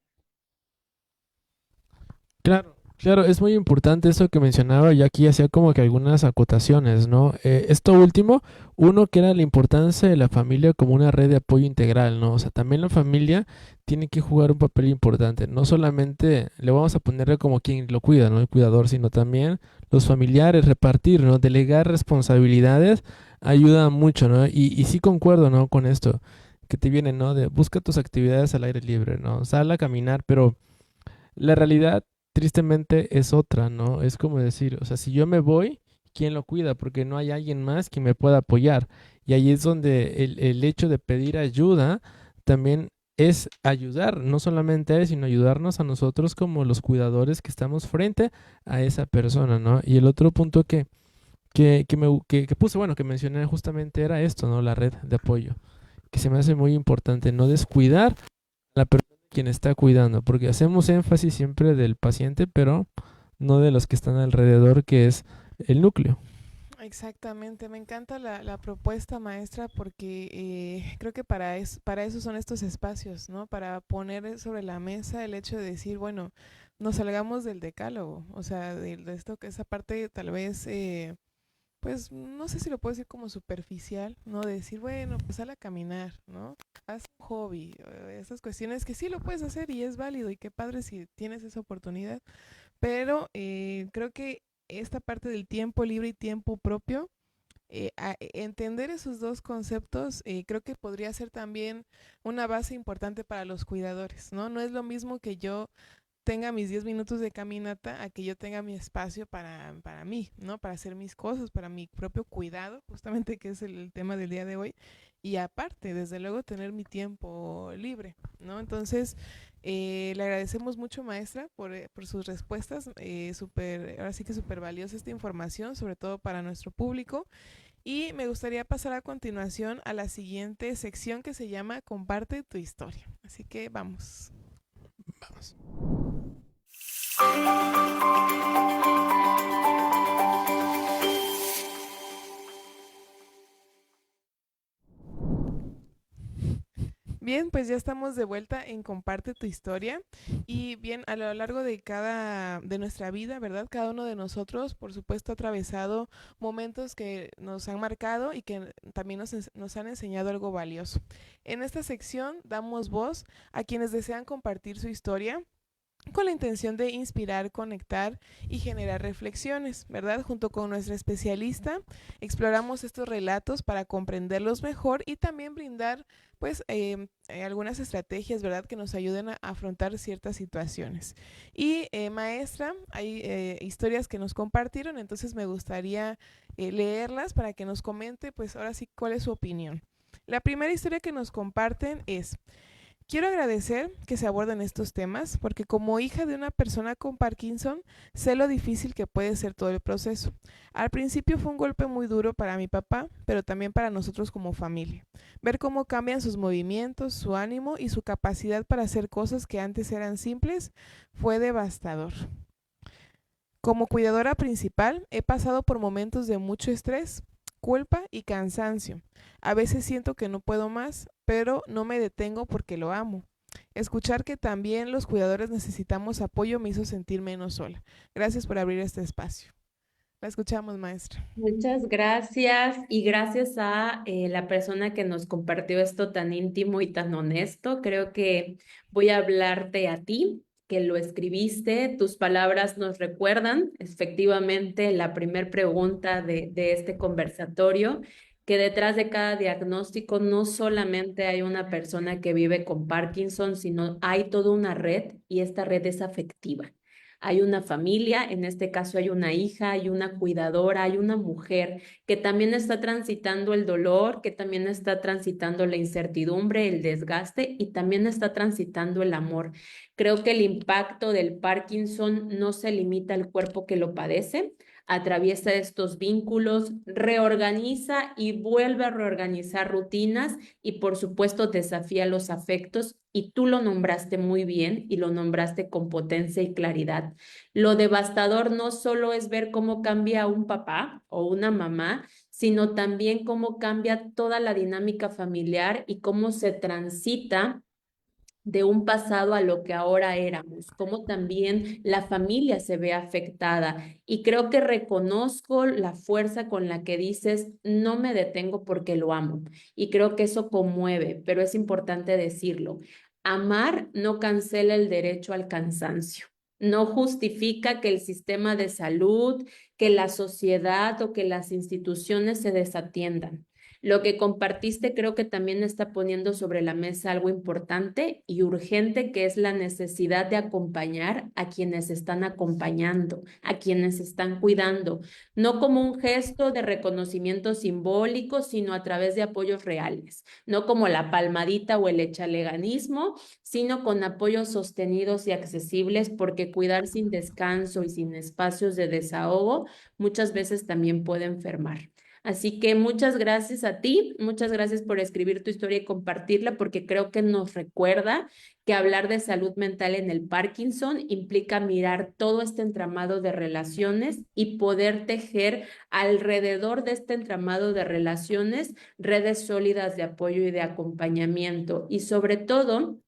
Claro, Claro, es muy importante eso que mencionaba, y aquí hacía como que algunas acotaciones, ¿no? Esto último, uno que era la importancia de la familia como una red de apoyo integral, ¿no? O sea, también la familia tiene que jugar un papel importante, no solamente le vamos a ponerle como quien lo cuida, ¿no? El cuidador, sino también los familiares, repartir, ¿no? Delegar responsabilidades ayuda mucho, ¿no? Y sí concuerdo, ¿no? Con esto que te viene, ¿no? De busca tus actividades al aire libre, ¿no? Sal a caminar, pero la realidad, tristemente, es otra, ¿no? Es como decir, o sea, si yo me voy, ¿quién lo cuida? Porque no hay alguien más que me pueda apoyar. Y ahí es donde el hecho de pedir ayuda también es ayudar, no solamente a él, sino ayudarnos a nosotros como los cuidadores que estamos frente a esa persona, ¿no? Y el otro punto que puse, bueno, que mencioné justamente era esto, ¿no? La red de apoyo, que se me hace muy importante, no descuidar la persona quien está cuidando, porque hacemos énfasis siempre del paciente, pero no de los que están alrededor, que es el núcleo. Exactamente, me encanta la propuesta maestra porque creo que para eso son estos espacios, ¿no? Para poner sobre la mesa el hecho de decir, bueno, nos salgamos del decálogo, o sea, de esto que esa parte tal vez, pues no sé si lo puedo decir como superficial, ¿no? De decir, bueno, pues sal a caminar, ¿no? Haz un hobby, esas cuestiones que sí lo puedes hacer y es válido y qué padre si tienes esa oportunidad, pero creo que esta parte del tiempo libre y tiempo propio, entender esos dos conceptos, creo que podría ser también una base importante para los cuidadores, ¿no? No es lo mismo que yo tenga mis 10 minutos de caminata a que yo tenga mi espacio para mí, ¿no? Para hacer mis cosas, para mi propio cuidado, justamente que es el tema del día de hoy. Y aparte, desde luego, tener mi tiempo libre, ¿no? Entonces, le agradecemos mucho, maestra, por sus respuestas. Ahora sí que súper valiosa esta información, sobre todo para nuestro público. Y me gustaría pasar a continuación a la siguiente sección que se llama Comparte tu historia. Así que vamos. Vamos. Bien, pues ya estamos de vuelta en Comparte tu historia y bien, a lo largo de nuestra vida, ¿verdad? Cada uno de nosotros, por supuesto, ha atravesado momentos que nos han marcado y que también nos han enseñado algo valioso. En esta sección damos voz a quienes desean compartir su historia con la intención de inspirar, conectar y generar reflexiones, ¿verdad? Junto con nuestra especialista, exploramos estos relatos para comprenderlos mejor y también brindar, pues, algunas estrategias, ¿verdad?, que nos ayuden a afrontar ciertas situaciones. Y, maestra, hay historias que nos compartieron, entonces me gustaría leerlas para que nos comente, pues, ahora sí, cuál es su opinión. La primera historia que nos comparten es: quiero agradecer que se aborden estos temas porque como hija de una persona con Parkinson sé lo difícil que puede ser todo el proceso. Al principio fue un golpe muy duro para mi papá, pero también para nosotros como familia. Ver cómo cambian sus movimientos, su ánimo y su capacidad para hacer cosas que antes eran simples fue devastador. Como cuidadora principal, he pasado por momentos de mucho estrés, culpa y cansancio. A veces siento que no puedo más, pero no me detengo porque lo amo. Escuchar que también los cuidadores necesitamos apoyo me hizo sentir menos sola. Gracias por abrir este espacio. La escuchamos, maestra. Muchas gracias y gracias a la persona que nos compartió esto tan íntimo y tan honesto. Creo que voy a hablarte a ti, que lo escribiste. Tus palabras nos recuerdan efectivamente la primer pregunta de este conversatorio, que detrás de cada diagnóstico no solamente hay una persona que vive con Parkinson, sino hay toda una red y esta red es afectiva. Hay una familia, en este caso hay una hija, hay una cuidadora, hay una mujer que también está transitando el dolor, que también está transitando la incertidumbre, el desgaste y también está transitando el amor. Creo que el impacto del Parkinson no se limita al cuerpo que lo padece, atraviesa estos vínculos, reorganiza y vuelve a reorganizar rutinas y por supuesto desafía los afectos y tú lo nombraste muy bien y lo nombraste con potencia y claridad. Lo devastador no solo es ver cómo cambia un papá o una mamá, sino también cómo cambia toda la dinámica familiar y cómo se transita de un pasado a lo que ahora éramos, cómo también la familia se ve afectada. Y creo que reconozco la fuerza con la que dices, no me detengo porque lo amo. Y creo que eso conmueve, pero es importante decirlo. Amar no cancela el derecho al cansancio. No justifica que el sistema de salud, que la sociedad o que las instituciones se desatiendan. Lo que compartiste creo que también está poniendo sobre la mesa algo importante y urgente, que es la necesidad de acompañar a quienes están acompañando, a quienes están cuidando, no como un gesto de reconocimiento simbólico, sino a través de apoyos reales, no como la palmadita o el echaleganismo, sino con apoyos sostenidos y accesibles, porque cuidar sin descanso y sin espacios de desahogo muchas veces también puede enfermar. Así que muchas gracias a ti, muchas gracias por escribir tu historia y compartirla, porque creo que nos recuerda que hablar de salud mental en el Parkinson implica mirar todo este entramado de relaciones y poder tejer alrededor de este entramado de relaciones redes sólidas de apoyo y de acompañamiento. Y sobre todo,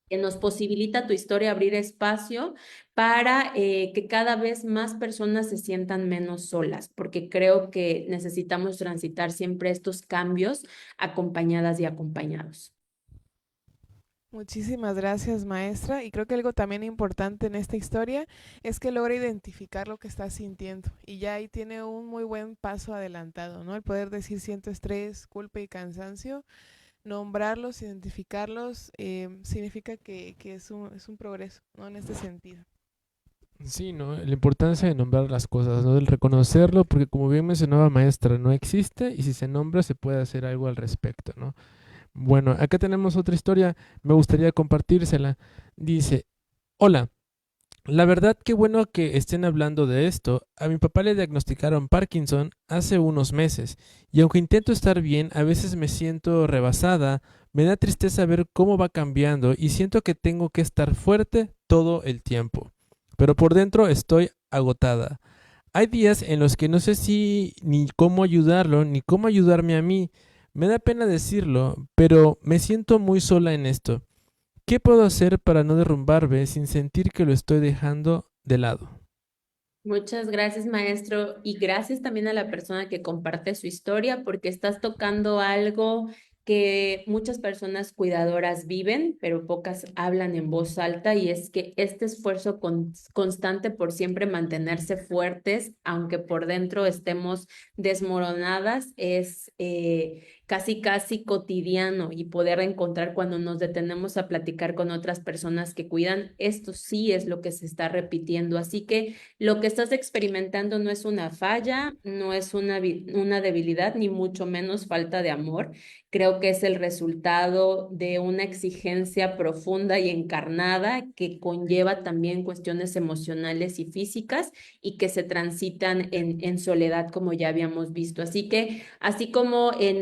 que nos posibilita tu historia abrir espacio para que cada vez más personas se sientan menos solas, porque creo que necesitamos transitar siempre estos cambios acompañadas y acompañados. Muchísimas gracias, maestra. Y creo que algo también importante en esta historia es que logra identificar lo que está sintiendo. Y ya ahí tiene un muy buen paso adelantado, ¿no? El poder decir siento estrés, culpa y cansancio, nombrarlos, identificarlos, significa que es un progreso, ¿no? En este sentido. Sí, ¿no? La importancia de nombrar las cosas, ¿no? Del reconocerlo, porque como bien mencionaba maestra, no existe y si se nombra se puede hacer algo al respecto, ¿no? Bueno, acá tenemos otra historia, me gustaría compartírsela. Dice, hola, la verdad qué bueno que estén hablando de esto. A mi papá le diagnosticaron Parkinson hace unos meses y aunque intento estar bien, a veces me siento rebasada, me da tristeza ver cómo va cambiando y siento que tengo que estar fuerte todo el tiempo. Pero por dentro estoy agotada. Hay días en los que no sé si ni cómo ayudarlo ni cómo ayudarme a mí. Me da pena decirlo, pero me siento muy sola en esto. ¿Qué puedo hacer para no derrumbarme sin sentir que lo estoy dejando de lado? Muchas gracias, maestro, y gracias también a la persona que comparte su historia, porque estás tocando algo que muchas personas cuidadoras viven, pero pocas hablan en voz alta, y es que este esfuerzo constante por siempre mantenerse fuertes, aunque por dentro estemos desmoronadas, es casi casi cotidiano, y poder encontrar cuando nos detenemos a platicar con otras personas que cuidan, esto sí es lo que se está repitiendo. Así que lo que estás experimentando no es una falla, no es una debilidad, ni mucho menos falta de amor. Creo que es el resultado de una exigencia profunda y encarnada que conlleva también cuestiones emocionales y físicas y que se transitan en soledad, como ya habíamos visto. Así que, así como en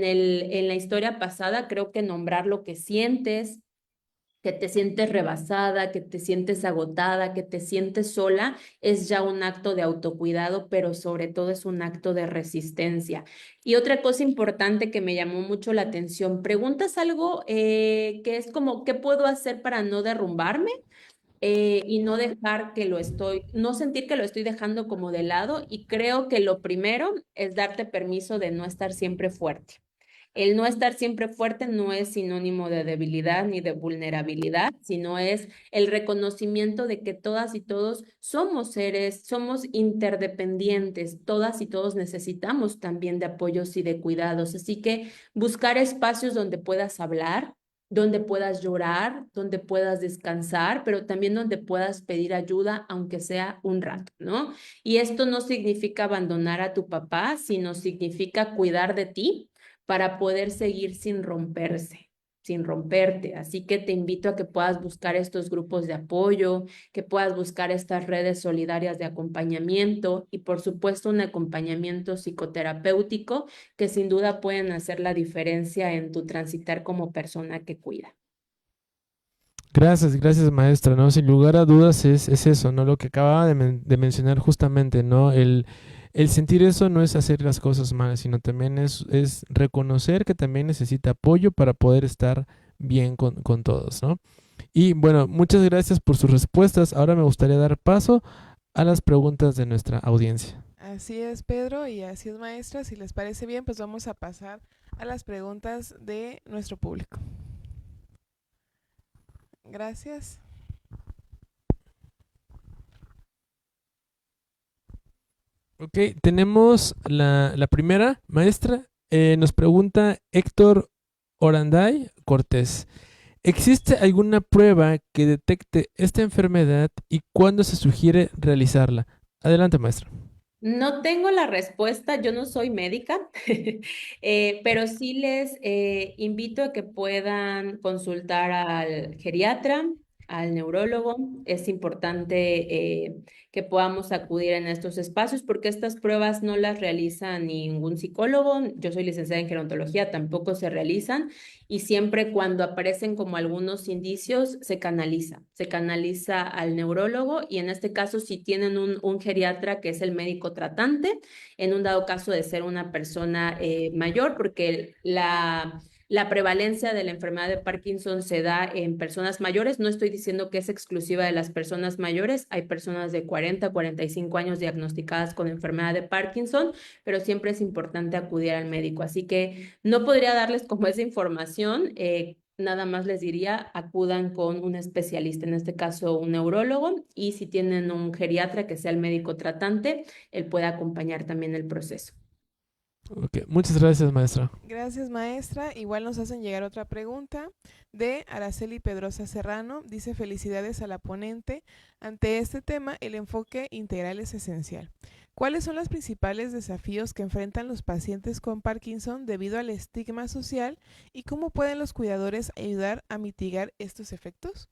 la historia pasada, creo que nombrar lo que te sientes rebasada, que te sientes agotada, que te sientes sola, es ya un acto de autocuidado, pero sobre todo es un acto de resistencia. Y otra cosa importante que me llamó mucho la atención, preguntas algo que es como, ¿qué puedo hacer para no derrumbarme? Y no dejar que no sentir que lo estoy dejando como de lado. Y creo que lo primero es darte permiso de no estar siempre fuerte. El no estar siempre fuerte no es sinónimo de debilidad ni de vulnerabilidad, sino es el reconocimiento de que todas y todos somos seres, somos interdependientes, todas y todos necesitamos también de apoyos y de cuidados. Así que buscar espacios donde puedas hablar, donde puedas llorar, donde puedas descansar, pero también donde puedas pedir ayuda, aunque sea un rato, ¿no? Y esto no significa abandonar a tu papá, sino significa cuidar de ti para poder seguir sin romperse, sin romperte. Así que te invito a que puedas buscar estos grupos de apoyo, que puedas buscar estas redes solidarias de acompañamiento y por supuesto un acompañamiento psicoterapéutico que sin duda pueden hacer la diferencia en tu transitar como persona que cuida. Gracias maestra, ¿no? Sin lugar a dudas es eso, ¿no? Lo que acababa de mencionar justamente, ¿no? El sentir eso no es hacer las cosas mal, sino también es reconocer que también necesita apoyo para poder estar bien con todos, ¿no? Y bueno, muchas gracias por sus respuestas. Ahora me gustaría dar paso a las preguntas de nuestra audiencia. Así es, Pedro, y así es, maestra. Si les parece bien, pues vamos a pasar a las preguntas de nuestro público. Gracias. Ok, tenemos la primera, maestra. Nos pregunta Héctor Oranday Cortés. ¿Existe alguna prueba que detecte esta enfermedad y cuándo se sugiere realizarla? Adelante, maestra. No tengo la respuesta, yo no soy médica, pero sí les invito a que puedan consultar al geriatra, al neurólogo. Es importante que podamos acudir en estos espacios porque estas pruebas no las realiza ningún psicólogo. Yo soy licenciada en gerontología, tampoco se realizan y siempre cuando aparecen como algunos indicios se canaliza al neurólogo y en este caso si tienen un geriatra que es el médico tratante, en un dado caso de ser una persona mayor, porque la prevalencia de la enfermedad de Parkinson se da en personas mayores. No estoy diciendo que es exclusiva de las personas mayores. Hay personas de 40, 45 años diagnosticadas con enfermedad de Parkinson, pero siempre es importante acudir al médico. Así que no podría darles como esa información. Nada más les diría, acudan con un especialista, en este caso un neurólogo, y si tienen un geriatra que sea el médico tratante, él puede acompañar también el proceso. Ok, muchas gracias, maestra. Gracias, maestra. Igual nos hacen llegar otra pregunta de Araceli Pedrosa Serrano. Dice: felicidades a la ponente. Ante este tema, el enfoque integral es esencial. ¿Cuáles son los principales desafíos que enfrentan los pacientes con Parkinson debido al estigma social y cómo pueden los cuidadores ayudar a mitigar estos efectos?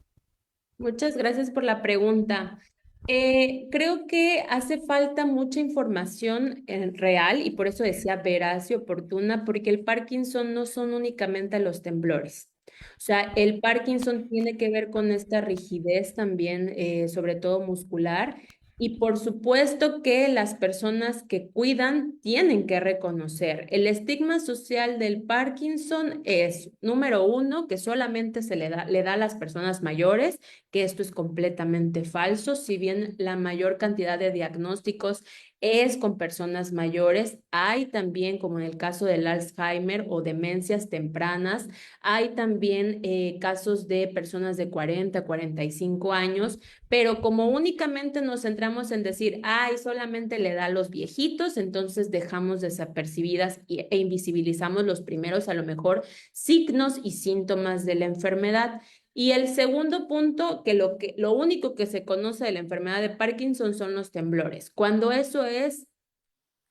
Muchas gracias por la pregunta. Creo que hace falta mucha información real y por eso decía veraz y oportuna, porque el Parkinson no son únicamente los temblores. O sea, el Parkinson tiene que ver con esta rigidez también, sobre todo muscular. Y por supuesto que las personas que cuidan tienen que reconocer. El estigma social del Parkinson es, número uno, que solamente le da a las personas mayores, que esto es completamente falso. Si bien la mayor cantidad de diagnósticos es con personas mayores, hay también, como en el caso del Alzheimer o demencias tempranas, hay también casos de personas de 40, 45 años, pero como únicamente nos centramos en decir, ay, solamente le da a los viejitos, entonces dejamos desapercibidas e invisibilizamos los primeros, a lo mejor, signos y síntomas de la enfermedad. Y el segundo punto, que lo único que se conoce de la enfermedad de Parkinson son los temblores. Cuando eso es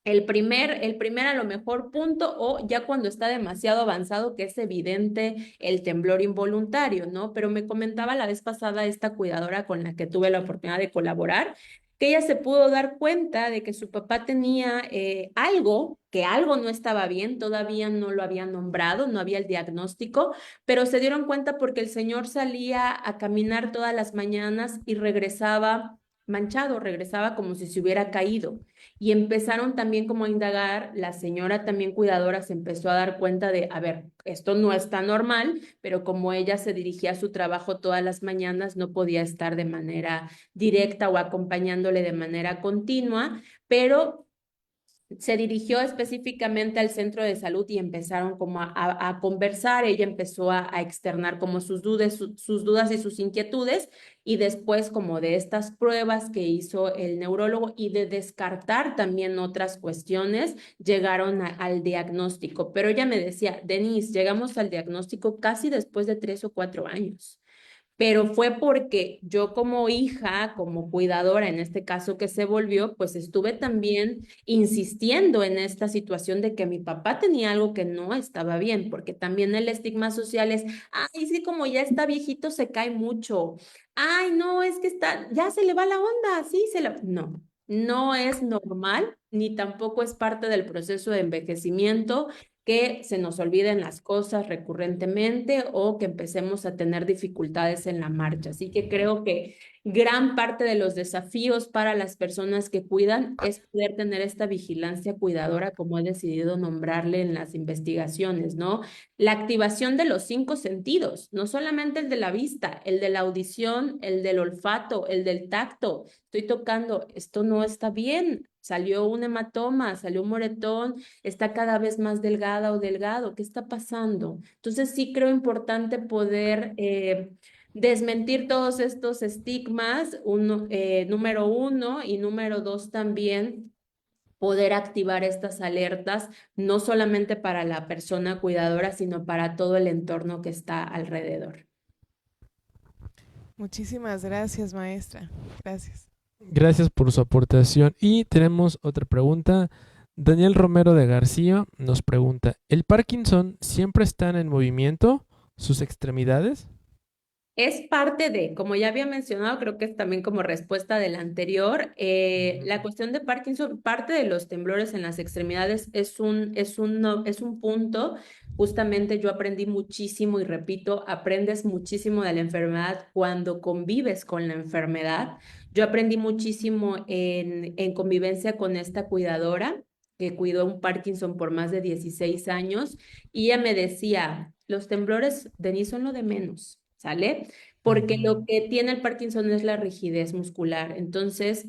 el primer a lo mejor punto o ya cuando está demasiado avanzado que es evidente el temblor involuntario, ¿no? Pero me comentaba la vez pasada esta cuidadora con la que tuve la oportunidad de colaborar, que ella se pudo dar cuenta de que su papá tenía que algo no estaba bien, todavía no lo había nombrado, no había el diagnóstico, pero se dieron cuenta porque el señor salía a caminar todas las mañanas y regresaba manchado, regresaba como si se hubiera caído. Y empezaron también como a indagar, la señora también cuidadora se empezó a dar cuenta de, a ver, esto no está normal, pero como ella se dirigía a su trabajo todas las mañanas, no podía estar de manera directa o acompañándole de manera continua, pero se dirigió específicamente al centro de salud y empezaron como a conversar. Ella empezó a externar como sus dudas y sus inquietudes y después como de estas pruebas que hizo el neurólogo y de descartar también otras cuestiones, llegaron al diagnóstico. Pero ella me decía, Denise, llegamos al diagnóstico casi después de 3 o 4 años, pero fue porque yo como hija, como cuidadora, en este caso que se volvió, pues estuve también insistiendo en esta situación de que mi papá tenía algo que no estaba bien, porque también el estigma social es, ay, sí, como ya está viejito, se cae mucho. Ay, no, es que ya se le va la onda, sí, No, no es normal, ni tampoco es parte del proceso de envejecimiento. que se nos olviden las cosas recurrentemente o que empecemos a tener dificultades en la marcha. Así que creo que gran parte de los desafíos para las personas que cuidan es poder tener esta vigilancia cuidadora, como he decidido nombrarle en las investigaciones, ¿no? La activación de los 5 sentidos, no solamente el de la vista, el de la audición, el del olfato, el del tacto. Estoy tocando, esto no está bien. Salió un hematoma, salió un moretón, está cada vez más delgada o delgado. ¿Qué está pasando? Entonces sí creo importante poder desmentir todos estos estigmas, número 1, y número 2 también poder activar estas alertas, no solamente para la persona cuidadora, sino para todo el entorno que está alrededor. Muchísimas gracias, maestra. Gracias. Gracias por su aportación. Y tenemos otra pregunta. Daniel Romero de García nos pregunta, ¿el Parkinson siempre está en movimiento? ¿Sus extremidades? Es parte de, como ya había mencionado, creo que es también como respuesta del anterior, la cuestión de Parkinson, parte de los temblores en las extremidades es un punto. Justamente yo aprendí muchísimo y repito, aprendes muchísimo de la enfermedad cuando convives con la enfermedad. Yo aprendí muchísimo en convivencia con esta cuidadora que cuidó un Parkinson por más de 16 años y ella me decía, los temblores, Denise, son lo de menos. ¿Sale? Porque lo que tiene el Parkinson es la rigidez muscular. Entonces,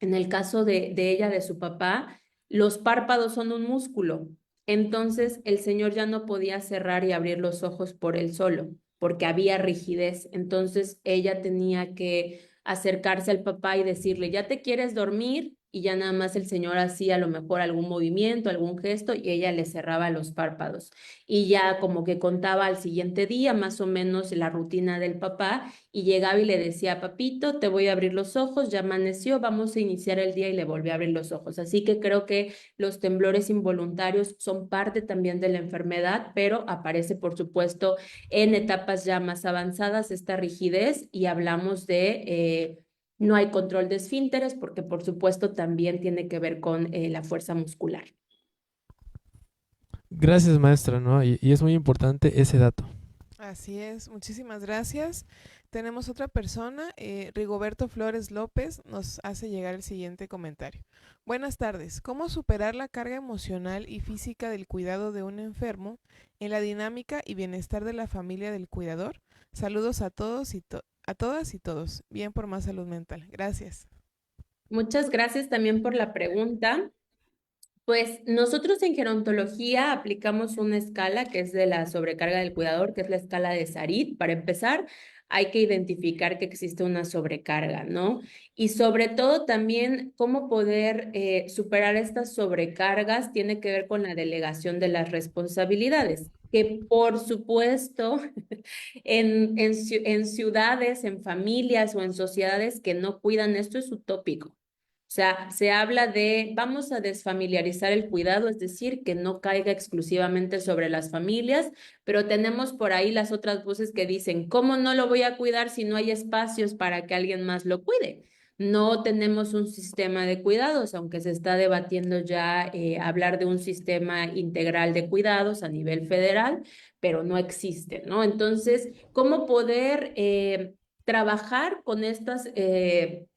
en el caso de ella, de su papá, los párpados son un músculo. Entonces, el señor ya no podía cerrar y abrir los ojos por él solo, porque había rigidez. Entonces, ella tenía que acercarse al papá y decirle, ¿ya te quieres dormir? Y ya nada más el señor hacía a lo mejor algún movimiento, algún gesto y ella le cerraba los párpados. Y ya como que contaba al siguiente día más o menos la rutina del papá y llegaba y le decía, papito, te voy a abrir los ojos, ya amaneció, vamos a iniciar el día y le volví a abrir los ojos. Así que creo que los temblores involuntarios son parte también de la enfermedad, pero aparece por supuesto en etapas ya más avanzadas esta rigidez y hablamos de... no hay control de esfínteres porque por supuesto también tiene que ver con la fuerza muscular. Gracias, maestra, ¿no? Y es muy importante ese dato. Así es, muchísimas gracias. Tenemos otra persona, Rigoberto Flores López, nos hace llegar el siguiente comentario. Buenas tardes. ¿Cómo superar la carga emocional y física del cuidado de un enfermo en la dinámica y bienestar de la familia del cuidador? Saludos a todos a todas y todos. Bien por más salud mental. Gracias. Muchas gracias también por la pregunta. Pues nosotros en gerontología aplicamos una escala que es de la sobrecarga del cuidador, que es la escala de Sarit. Para empezar, hay que identificar que existe una sobrecarga, ¿no? Y sobre todo también cómo poder superar estas sobrecargas tiene que ver con la delegación de las responsabilidades, que por supuesto en ciudades, en familias o en sociedades que no cuidan esto es utópico. O sea, se habla de vamos a desfamiliarizar el cuidado, es decir, que no caiga exclusivamente sobre las familias, pero tenemos por ahí las otras voces que dicen, ¿cómo no lo voy a cuidar si no hay espacios para que alguien más lo cuide? No tenemos un sistema de cuidados, aunque se está debatiendo ya hablar de un sistema integral de cuidados a nivel federal, pero no existe, ¿no? Entonces, ¿cómo poder trabajar con estas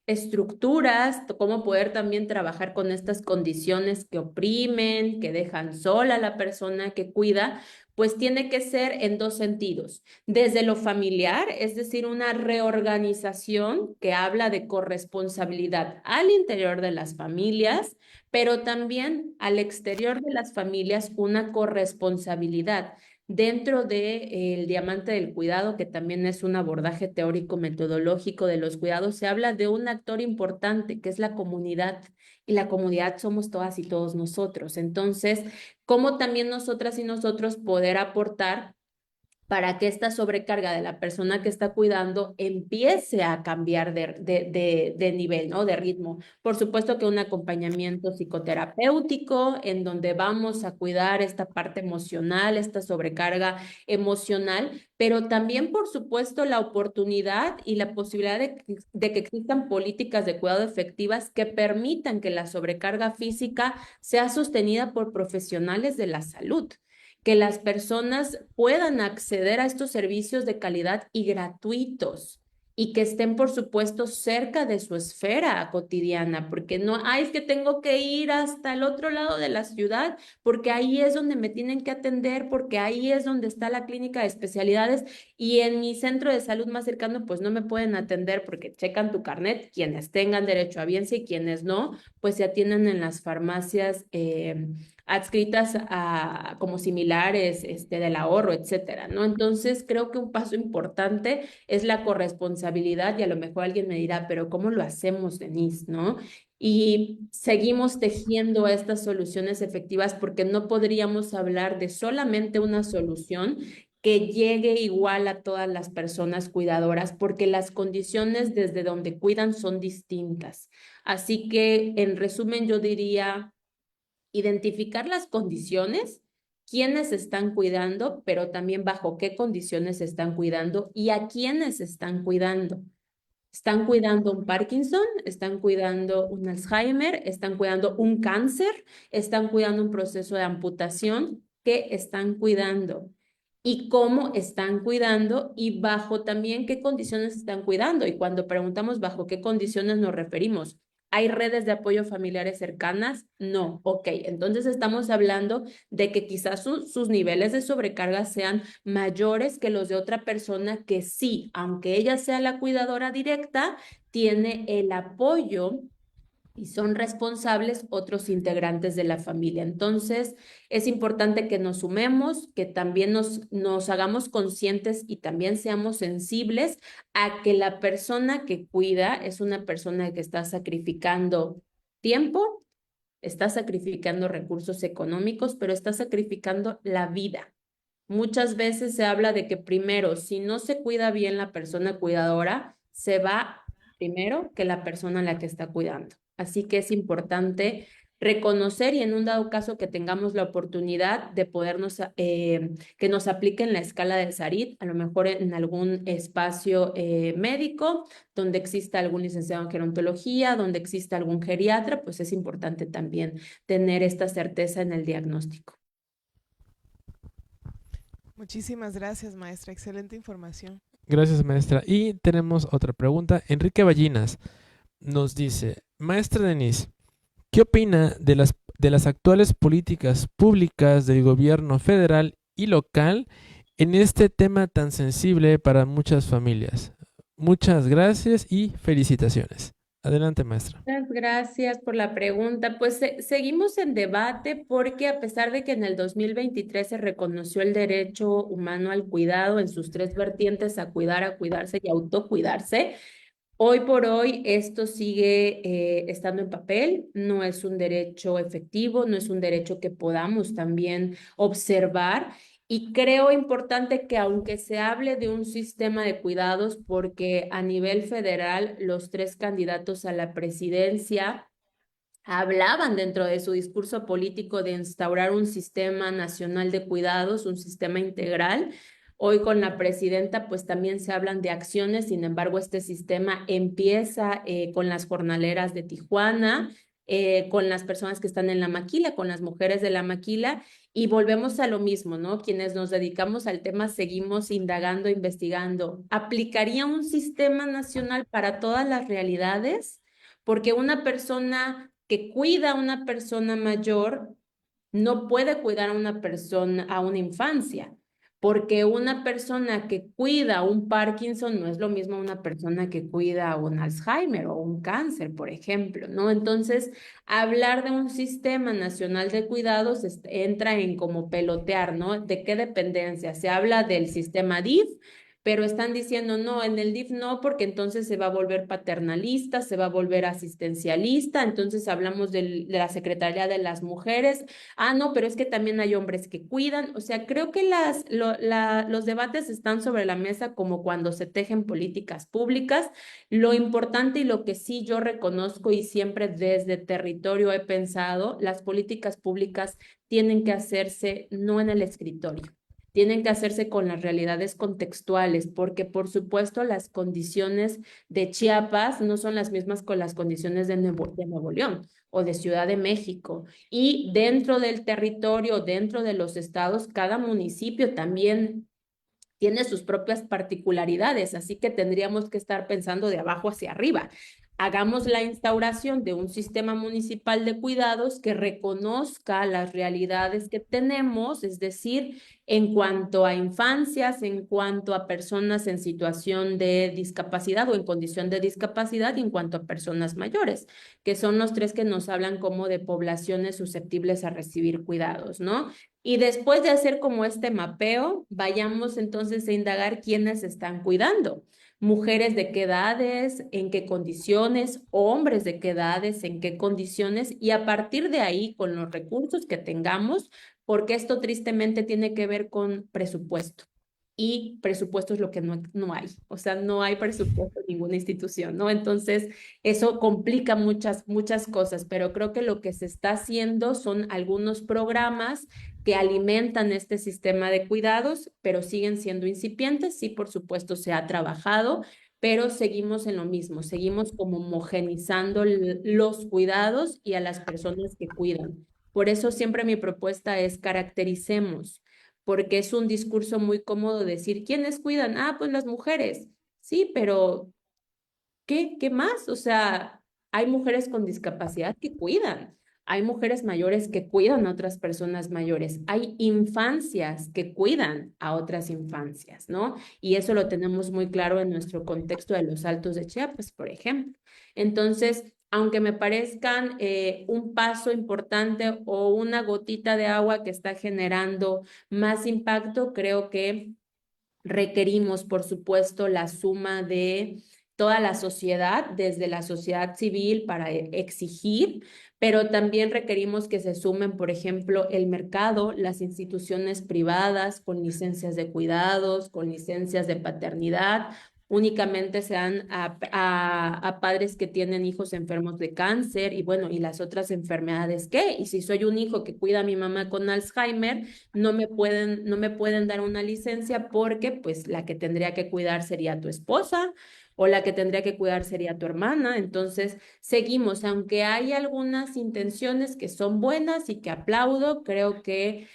estructuras, cómo poder también trabajar con estas condiciones que oprimen, que dejan sola a la persona que cuida? Pues tiene que ser en 2 sentidos. Desde lo familiar, es decir, una reorganización que habla de corresponsabilidad al interior de las familias, pero también al exterior de las familias una corresponsabilidad. Dentro del diamante del cuidado, que también es un abordaje teórico metodológico de los cuidados, se habla de un actor importante que es la comunidad y la comunidad somos todas y todos nosotros. Entonces, ¿cómo también nosotras y nosotros poder aportar para que esta sobrecarga de la persona que está cuidando empiece a cambiar de nivel, ¿no? De ritmo. Por supuesto que un acompañamiento psicoterapéutico en donde vamos a cuidar esta parte emocional, esta sobrecarga emocional, pero también, por supuesto, la oportunidad y la posibilidad de que existan políticas de cuidado efectivas que permitan que la sobrecarga física sea sostenida por profesionales de la salud. que las personas puedan acceder a estos servicios de calidad y gratuitos y que estén, por supuesto, cerca de su esfera cotidiana, porque no, es que tengo que ir hasta el otro lado de la ciudad, porque ahí es donde me tienen que atender, porque ahí es donde está la clínica de especialidades y en mi centro de salud más cercano, pues no me pueden atender porque checan tu carnet, quienes tengan derecho a bienestar y quienes no, pues se atienden en las farmacias adscritas a como similares del ahorro, etcétera, ¿no? Entonces, creo que un paso importante es la corresponsabilidad y a lo mejor alguien me dirá, pero ¿cómo lo hacemos, Denise, no? Y seguimos tejiendo estas soluciones efectivas porque no podríamos hablar de solamente una solución que llegue igual a todas las personas cuidadoras porque las condiciones desde donde cuidan son distintas. Así que, en resumen, yo diría identificar las condiciones, quiénes están cuidando, pero también bajo qué condiciones están cuidando y a quiénes están cuidando. ¿Están cuidando un Parkinson? ¿Están cuidando un Alzheimer? ¿Están cuidando un cáncer? ¿Están cuidando un proceso de amputación? ¿Qué están cuidando? ¿Y cómo están cuidando? Y bajo también qué condiciones están cuidando. Y cuando preguntamos bajo qué condiciones nos referimos, ¿hay redes de apoyo familiares cercanas? No. Ok, entonces estamos hablando de que quizás sus niveles de sobrecarga sean mayores que los de otra persona que sí, aunque ella sea la cuidadora directa, tiene el apoyo y son responsables otros integrantes de la familia. Entonces, es importante que nos sumemos, que también nos hagamos conscientes y también seamos sensibles a que la persona que cuida es una persona que está sacrificando tiempo, está sacrificando recursos económicos, pero está sacrificando la vida. Muchas veces se habla de que primero, si no se cuida bien la persona cuidadora, se va primero que la persona a la que está cuidando. Así que es importante reconocer y en un dado caso que tengamos la oportunidad de podernos, que nos apliquen la escala de Sarit, a lo mejor en algún espacio médico, donde exista algún licenciado en gerontología, donde exista algún geriatra, pues es importante también tener esta certeza en el diagnóstico. Muchísimas gracias, maestra. Excelente información. Gracias, maestra. Y tenemos otra pregunta. Enrique Ballinas nos dice, maestra Denise, ¿qué opina de las actuales políticas públicas del gobierno federal y local en este tema tan sensible para muchas familias? Muchas gracias y felicitaciones. Adelante, maestra. Muchas gracias por la pregunta. Pues seguimos en debate porque a pesar de que en el 2023 se reconoció el derecho humano al cuidado en sus tres vertientes, a cuidar, a cuidarse y a autocuidarse, hoy por hoy esto sigue estando en papel, no es un derecho efectivo, no es un derecho que podamos también observar. Y creo importante que aunque se hable de un sistema de cuidados, porque a nivel federal los tres candidatos a la presidencia hablaban dentro de su discurso político de instaurar un sistema nacional de cuidados, un sistema integral. Hoy con la presidenta pues también se hablan de acciones, sin embargo este sistema empieza con las jornaleras de Tijuana, con las personas que están en la maquila, con las mujeres de la maquila y volvemos a lo mismo, ¿no? Quienes nos dedicamos al tema seguimos indagando, investigando. ¿Aplicaría un sistema nacional para todas las realidades? Porque una persona que cuida a una persona mayor no puede cuidar a una persona, a una infancia, porque una persona que cuida a un Parkinson no es lo mismo a una persona que cuida a un Alzheimer o un cáncer, por ejemplo, ¿no? Entonces, hablar de un sistema nacional de cuidados entra en como pelotear, ¿no? ¿De qué dependencia? Se habla del sistema DIF, pero están diciendo, no, en el DIF no, porque entonces se va a volver paternalista, se va a volver asistencialista, entonces hablamos de la Secretaría de las Mujeres, no, pero es que también hay hombres que cuidan, o sea, creo que los debates están sobre la mesa como cuando se tejen políticas públicas, lo importante y lo que sí yo reconozco y siempre desde territorio he pensado, las políticas públicas tienen que hacerse no en el escritorio, tienen que hacerse con las realidades contextuales, porque por supuesto las condiciones de Chiapas no son las mismas con las condiciones de Nuevo León. o de Ciudad de México. Y dentro del territorio, dentro de los estados, cada municipio también tiene sus propias particularidades, así que tendríamos que estar pensando de abajo hacia arriba. Hagamos la instauración de un sistema municipal de cuidados que reconozca las realidades que tenemos, es decir, en cuanto a infancias, en cuanto a personas en situación de discapacidad o en condición de discapacidad, y en cuanto a personas mayores, que son los tres que nos hablan como de poblaciones susceptibles a recibir cuidados, ¿no? Y después de hacer como este mapeo, vayamos entonces a indagar quiénes están cuidando. Mujeres de qué edades, en qué condiciones, hombres de qué edades, en qué condiciones, y a partir de ahí, con los recursos que tengamos, porque esto tristemente tiene que ver con presupuesto. Y presupuesto es lo que no hay. O sea, no hay presupuesto en ninguna institución, ¿no? Entonces, eso complica muchas cosas, pero creo que lo que se está haciendo son algunos programas que alimentan este sistema de cuidados, pero siguen siendo incipientes. Sí, por supuesto, se ha trabajado, pero seguimos en lo mismo, seguimos como homogenizando los cuidados y a las personas que cuidan. Por eso siempre mi propuesta es caractericemos, porque es un discurso muy cómodo decir, ¿quiénes cuidan? Ah, pues las mujeres. Sí, pero ¿qué más? O sea, hay mujeres con discapacidad que cuidan, hay mujeres mayores que cuidan a otras personas mayores, hay infancias que cuidan a otras infancias, ¿no? Y eso lo tenemos muy claro en nuestro contexto de los Altos de Chiapas, por ejemplo. Entonces, aunque me parezcan un paso importante o una gotita de agua que está generando más impacto, creo que requerimos, por supuesto, la suma de toda la sociedad, desde la sociedad civil para exigir, pero también requerimos que se sumen, por ejemplo, el mercado, las instituciones privadas con licencias de cuidados, con licencias de paternidad. Únicamente se dan a padres que tienen hijos enfermos de cáncer y bueno, y las otras enfermedades, ¿qué? Y si soy un hijo que cuida a mi mamá con Alzheimer, no me pueden dar una licencia porque pues la que tendría que cuidar sería tu esposa o la que tendría que cuidar sería tu hermana. Entonces, seguimos, aunque hay algunas intenciones que son buenas y que aplaudo, creo que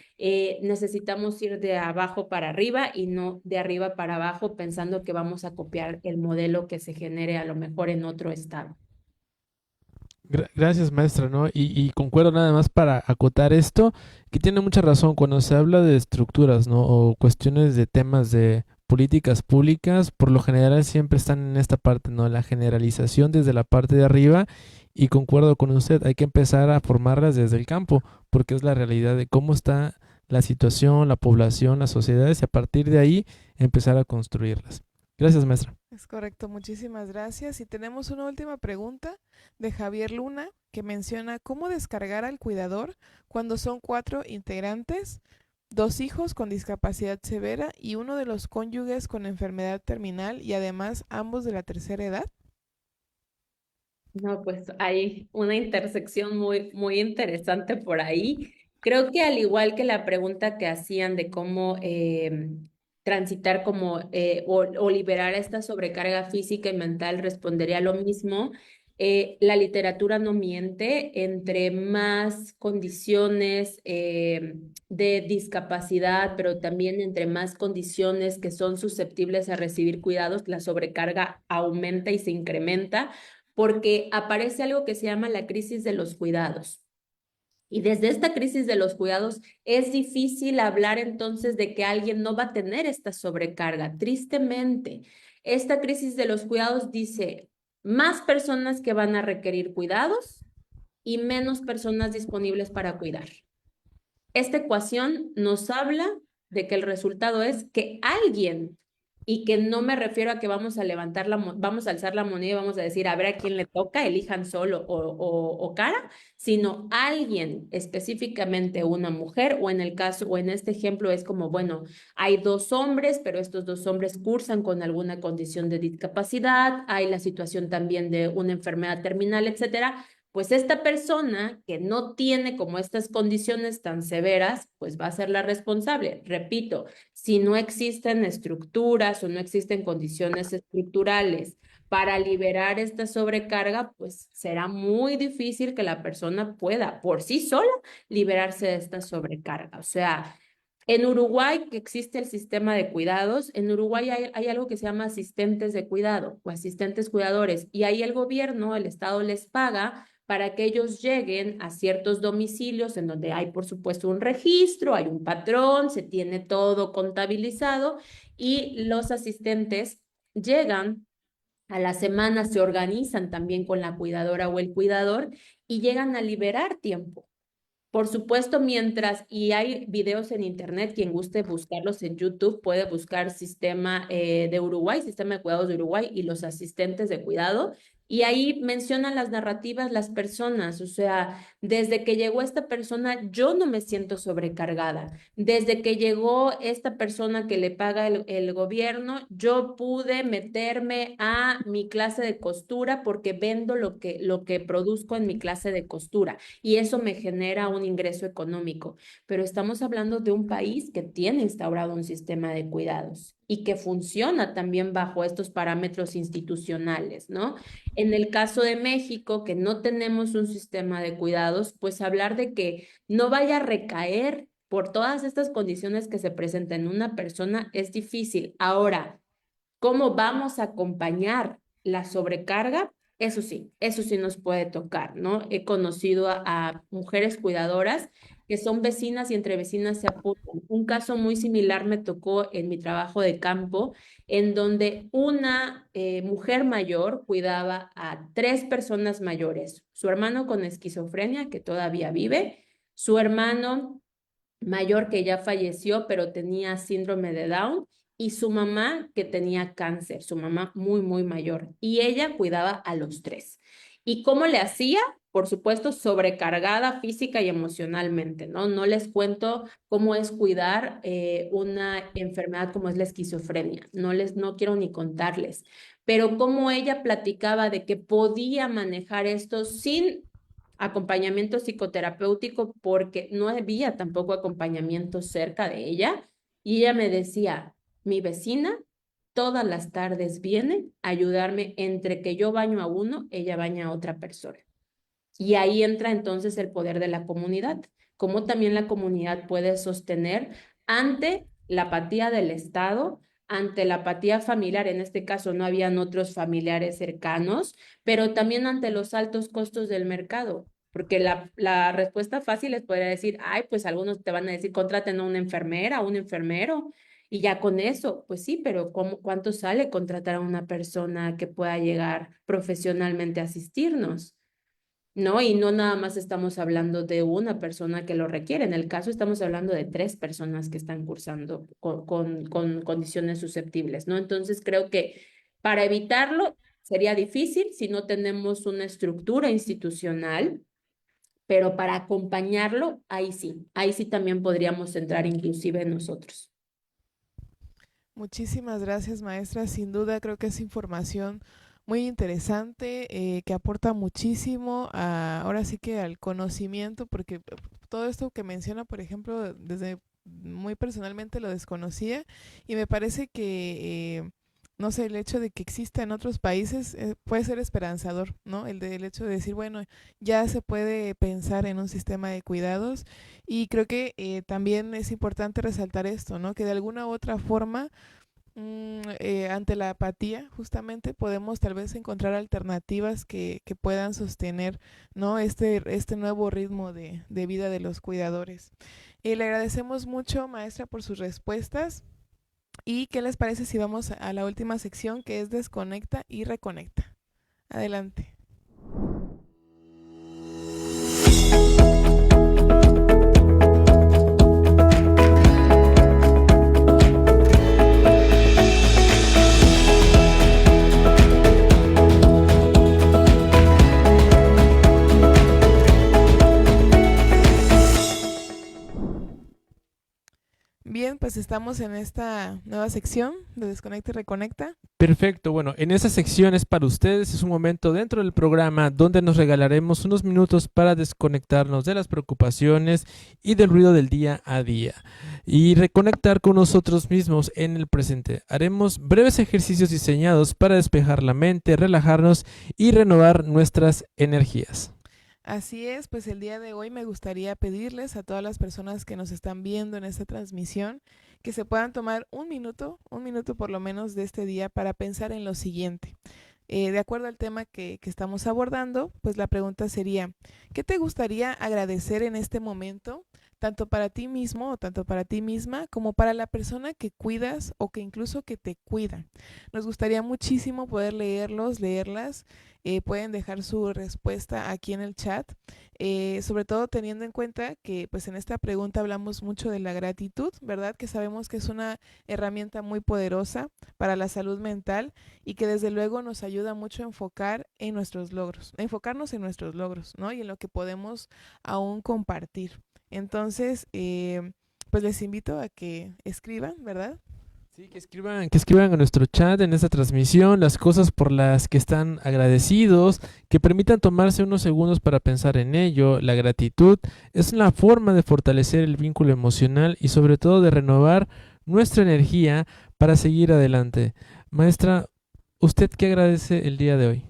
necesitamos ir de abajo para arriba y no de arriba para abajo pensando que vamos a copiar el modelo que se genere a lo mejor en otro estado. Gracias, maestra, ¿no? Y concuerdo nada más para acotar esto, que tiene mucha razón cuando se habla de estructuras, ¿no? O cuestiones de temas de políticas públicas, por lo general siempre están en esta parte, ¿no? La generalización desde la parte de arriba, y concuerdo con usted, hay que empezar a formarlas desde el campo, porque es la realidad de cómo está la situación, la población, las sociedades, y a partir de ahí empezar a construirlas. Gracias, maestra. Es correcto, muchísimas gracias. Y tenemos una última pregunta de Javier Luna que menciona cómo descargar al cuidador cuando son 4 integrantes, 2 hijos con discapacidad severa y uno de los cónyuges con enfermedad terminal y además ambos de la tercera edad. No, pues hay una intersección muy interesante por ahí. Creo que al igual que la pregunta que hacían de cómo transitar como o liberar esta sobrecarga física y mental, respondería lo mismo. La literatura no miente, entre más condiciones de discapacidad, pero también entre más condiciones que son susceptibles a recibir cuidados, la sobrecarga aumenta y se incrementa porque aparece algo que se llama la crisis de los cuidados. Y desde esta crisis de los cuidados es difícil hablar entonces de que alguien no va a tener esta sobrecarga. Tristemente, esta crisis de los cuidados dice más personas que van a requerir cuidados y menos personas disponibles para cuidar. Esta ecuación nos habla de que el resultado es que alguien, y que no me refiero a que vamos a vamos a alzar la moneda y vamos a decir, a ver a quién le toca, elijan solo o cara, sino alguien, específicamente una mujer, o en el caso, o en este ejemplo es como, bueno, hay 2 hombres, pero estos 2 hombres cursan con alguna condición de discapacidad, hay la situación también de una enfermedad terminal, etcétera. Pues esta persona que no tiene como estas condiciones tan severas, pues va a ser la responsable. Repito, si no existen estructuras o no existen condiciones estructurales para liberar esta sobrecarga, pues será muy difícil que la persona pueda por sí sola liberarse de esta sobrecarga. O sea, en Uruguay, que existe el sistema de cuidados, en Uruguay hay algo que se llama asistentes de cuidado o asistentes cuidadores, y ahí el gobierno, el Estado les paga para que ellos lleguen a ciertos domicilios en donde hay, por supuesto, un registro, hay un patrón, se tiene todo contabilizado y los asistentes llegan a la semana, se organizan también con la cuidadora o el cuidador y llegan a liberar tiempo. Por supuesto, mientras, y hay videos en internet, quien guste buscarlos en YouTube puede buscar sistema de Uruguay, sistema de cuidados de Uruguay y los asistentes de cuidado. Y ahí mencionan las narrativas, las personas, o sea, desde que llegó esta persona, yo no me siento sobrecargada. Desde que llegó esta persona que le paga el gobierno, yo pude meterme a mi clase de costura porque vendo lo que produzco en mi clase de costura y eso me genera un ingreso económico. Pero estamos hablando de un país que tiene instaurado un sistema de cuidados y que funciona también bajo estos parámetros institucionales, ¿no? En el caso de México, que no tenemos un sistema de cuidados, pues hablar de que no vaya a recaer por todas estas condiciones que se presentan en una persona es difícil. Ahora, ¿cómo vamos a acompañar la sobrecarga? Eso sí nos puede tocar, ¿no? He conocido a mujeres cuidadoras que son vecinas y entre vecinas se apoyan. Un caso muy similar me tocó en mi trabajo de campo, en donde una mujer mayor cuidaba a 3 personas mayores, su hermano con esquizofrenia, que todavía vive, su hermano mayor que ya falleció, pero tenía síndrome de Down, y su mamá que tenía cáncer, su mamá muy, muy mayor. Y ella cuidaba a los 3. ¿Y cómo le hacía? Por supuesto, sobrecargada física y emocionalmente, ¿no? No les cuento cómo es cuidar una enfermedad como es la esquizofrenia. No quiero ni contarles. Pero cómo ella platicaba de que podía manejar esto sin acompañamiento psicoterapéutico porque no había tampoco acompañamiento cerca de ella. Y ella me decía, mi vecina todas las tardes viene a ayudarme entre que yo baño a uno, ella baña a otra persona. Y ahí entra entonces el poder de la comunidad, cómo también la comunidad puede sostener ante la apatía del Estado, ante la apatía familiar, en este caso no habían otros familiares cercanos, pero también ante los altos costos del mercado, porque la respuesta fácil es poder decir, ay, pues algunos te van a decir, contraten a una enfermera, a un enfermero, y ya con eso, pues sí, pero ¿cuánto sale contratar a una persona que pueda llegar profesionalmente a asistirnos? ¿No? Y no nada más estamos hablando de una persona que lo requiere. En el caso estamos hablando de 3 personas que están cursando con condiciones susceptibles, ¿no? Entonces creo que para evitarlo sería difícil si no tenemos una estructura institucional, pero para acompañarlo, ahí sí también podríamos entrar inclusive nosotros. Muchísimas gracias, maestra. Sin duda creo que es información muy interesante, que aporta muchísimo ahora sí que al conocimiento, porque todo esto que menciona, por ejemplo, desde muy personalmente lo desconocía y me parece que, no sé, el hecho de que exista en otros países puede ser esperanzador, ¿no? El hecho de decir, bueno, ya se puede pensar en un sistema de cuidados y creo que también es importante resaltar esto, ¿no? Que de alguna u otra forma ante la apatía, justamente podemos tal vez encontrar alternativas que puedan sostener, ¿no? este nuevo ritmo de vida de los cuidadores. Le agradecemos mucho, maestra, por sus respuestas. ¿Y qué les parece si vamos a la última sección, que es Desconecta y Reconecta? Adelante. Bien, pues estamos en esta nueva sección de Desconecta y Reconecta. Perfecto, bueno, en esa sección es para ustedes, es un momento dentro del programa donde nos regalaremos unos minutos para desconectarnos de las preocupaciones y del ruido del día a día y reconectar con nosotros mismos en el presente. Haremos breves ejercicios diseñados para despejar la mente, relajarnos y renovar nuestras energías. Así es, pues el día de hoy me gustaría pedirles a todas las personas que nos están viendo en esta transmisión que se puedan tomar un minuto por lo menos de este día para pensar en lo siguiente. De acuerdo al tema que estamos abordando, pues la pregunta sería, ¿qué te gustaría agradecer en este momento, tanto para ti mismo o tanto para ti misma, como para la persona que cuidas o que incluso que te cuida? Nos gustaría muchísimo poder leerlas. Pueden dejar su respuesta aquí en el chat, sobre todo teniendo en cuenta que pues en esta pregunta hablamos mucho de la gratitud, ¿verdad? Que sabemos que es una herramienta muy poderosa para la salud mental y que desde luego nos ayuda mucho a enfocarnos en nuestros logros, ¿no? Y en lo que podemos aún compartir. Entonces, pues les invito a que escriban, ¿verdad? Sí, que escriban a nuestro chat en esta transmisión las cosas por las que están agradecidos, que permitan tomarse unos segundos para pensar en ello. La gratitud es una forma de fortalecer el vínculo emocional y sobre todo de renovar nuestra energía para seguir adelante. Maestra, ¿usted qué agradece el día de hoy?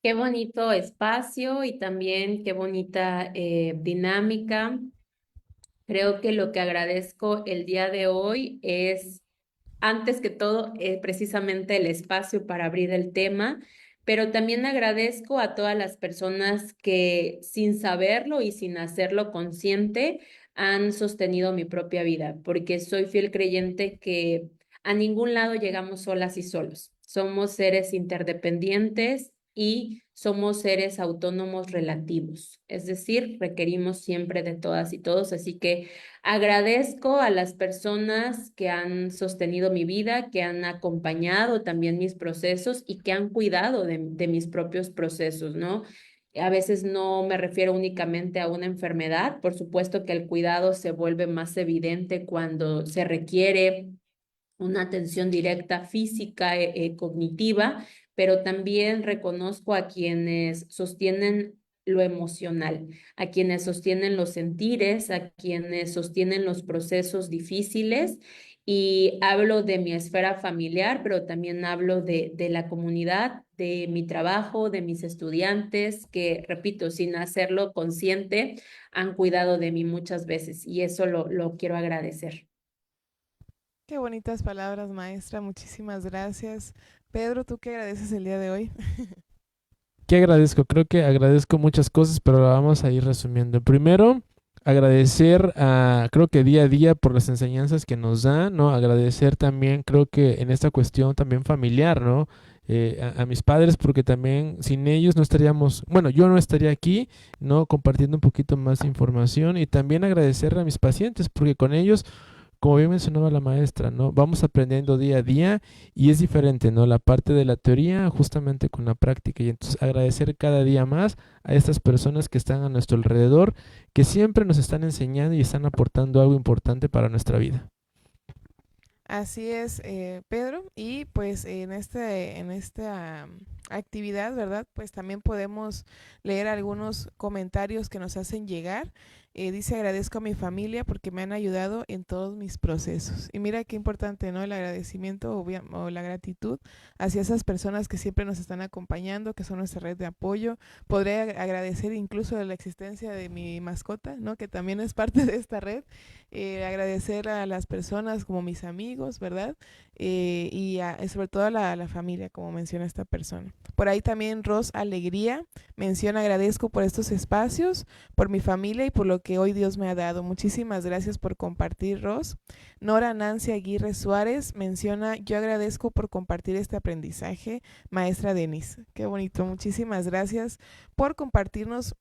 Qué bonito espacio y también qué bonita dinámica. Creo que lo que agradezco el día de hoy es, antes que todo, precisamente el espacio para abrir el tema, pero también agradezco a todas las personas que sin saberlo y sin hacerlo consciente han sostenido mi propia vida, porque soy fiel creyente que a ningún lado llegamos solas y solos. Somos seres interdependientes y somos seres autónomos relativos, es decir, requerimos siempre de todas y todos, así que agradezco a las personas que han sostenido mi vida, que han acompañado también mis procesos y que han cuidado de mis propios procesos, ¿no? A veces no me refiero únicamente a una enfermedad, por supuesto que el cuidado se vuelve más evidente cuando se requiere una atención directa física, cognitiva, pero también reconozco a quienes sostienen lo emocional, a quienes sostienen los sentires, a quienes sostienen los procesos difíciles. Y hablo de mi esfera familiar, pero también hablo de la comunidad, de mi trabajo, de mis estudiantes, que, repito, sin hacerlo consciente, han cuidado de mí muchas veces y eso lo quiero agradecer. Qué bonitas palabras, maestra. Muchísimas gracias. Pedro, ¿tú qué agradeces el día de hoy? ¿Qué agradezco? Creo que agradezco muchas cosas, pero lo vamos a ir resumiendo. Primero, agradecer creo que día a día por las enseñanzas que nos dan, ¿no? Agradecer también, creo que en esta cuestión también familiar, ¿no? A mis padres, porque también sin ellos no estaríamos, bueno, yo no estaría aquí, ¿no? Compartiendo un poquito más información y también agradecer a mis pacientes, porque con ellos, como bien mencionaba la maestra, ¿no? Vamos aprendiendo día a día y es diferente, ¿no? La parte de la teoría justamente con la práctica y entonces agradecer cada día más a estas personas que están a nuestro alrededor, que siempre nos están enseñando y están aportando algo importante para nuestra vida. Así es, Pedro, y pues en esta actividad, ¿verdad? Pues también podemos leer algunos comentarios que nos hacen llegar. Dice, agradezco a mi familia porque me han ayudado en todos mis procesos. Y mira qué importante, ¿no? El agradecimiento o la gratitud hacia esas personas que siempre nos están acompañando, que son nuestra red de apoyo. Podré agradecer incluso la existencia de mi mascota, ¿no? Que también es parte de esta red. Agradecer a las personas como mis amigos, ¿verdad? Y sobre todo a la familia, como menciona esta persona. Por ahí también Ros Alegría menciona, agradezco por estos espacios, por mi familia y por lo que hoy Dios me ha dado. Muchísimas gracias por compartir, Ros. Nora Nancy Aguirre Suárez menciona, yo agradezco por compartir este aprendizaje, maestra Denise. Qué bonito, muchísimas gracias por compartirnos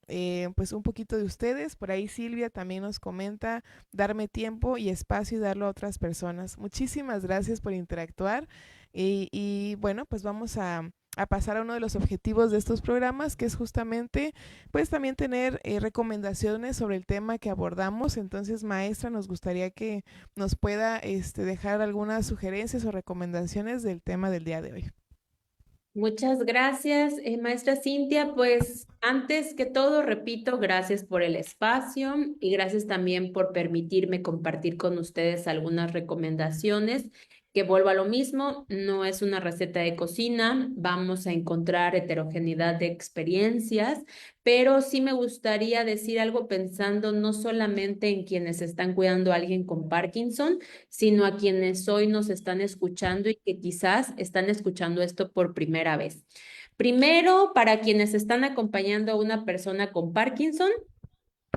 pues un poquito de ustedes. Por ahí Silvia también nos comenta, darme tiempo y espacio y darlo a otras personas. Muchísimas gracias por interactuar y bueno, pues vamos a a pasar a uno de los objetivos de estos programas, que es justamente pues también tener recomendaciones sobre el tema que abordamos. Entonces, maestra, nos gustaría que nos pueda dejar algunas sugerencias o recomendaciones del tema del día de hoy. Muchas gracias, maestra Cintia. Pues antes que todo, repito, gracias por el espacio y gracias también por permitirme compartir con ustedes algunas recomendaciones. Que vuelvo a lo mismo, no es una receta de cocina, vamos a encontrar heterogeneidad de experiencias, pero sí me gustaría decir algo pensando no solamente en quienes están cuidando a alguien con Parkinson, sino a quienes hoy nos están escuchando y que quizás están escuchando esto por primera vez. Primero, para quienes están acompañando a una persona con Parkinson,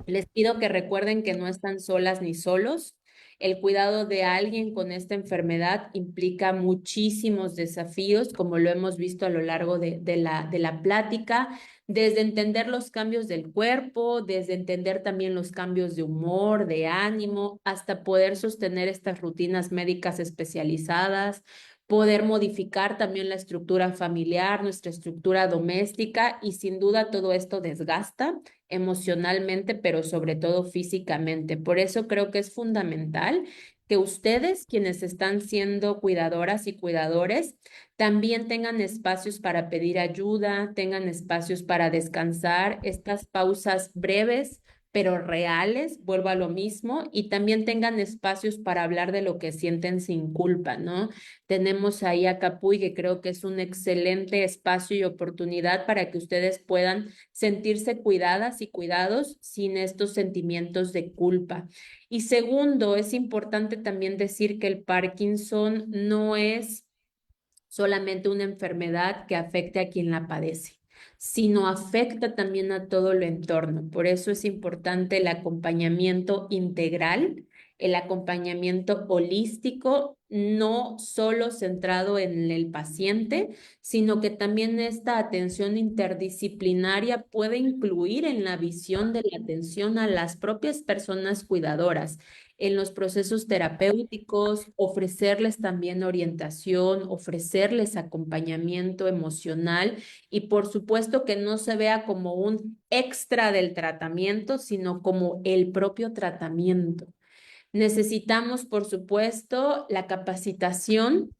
les pido que recuerden que no están solas ni solos. El cuidado de alguien con esta enfermedad implica muchísimos desafíos, como lo hemos visto a lo largo de la plática, desde entender los cambios del cuerpo, desde entender también los cambios de humor, de ánimo, hasta poder sostener estas rutinas médicas especializadas, poder modificar también la estructura familiar, nuestra estructura doméstica, y sin duda todo esto desgasta emocionalmente, pero sobre todo físicamente. Por eso creo que es fundamental que ustedes, quienes están siendo cuidadoras y cuidadores, también tengan espacios para pedir ayuda, tengan espacios para descansar, estas pausas breves pero reales, vuelvo a lo mismo, y también tengan espacios para hablar de lo que sienten sin culpa, ¿no? Tenemos ahí a Capuy, que creo que es un excelente espacio y oportunidad para que ustedes puedan sentirse cuidadas y cuidados sin estos sentimientos de culpa. Y segundo, es importante también decir que el Parkinson no es solamente una enfermedad que afecte a quien la padece, sino afecta también a todo el entorno. Por eso es importante el acompañamiento integral, el acompañamiento holístico, no solo centrado en el paciente, sino que también esta atención interdisciplinaria puede incluir en la visión de la atención a las propias personas cuidadoras en los procesos terapéuticos, ofrecerles también orientación, ofrecerles acompañamiento emocional y por supuesto que no se vea como un extra del tratamiento, sino como el propio tratamiento. Necesitamos, por supuesto, la capacitación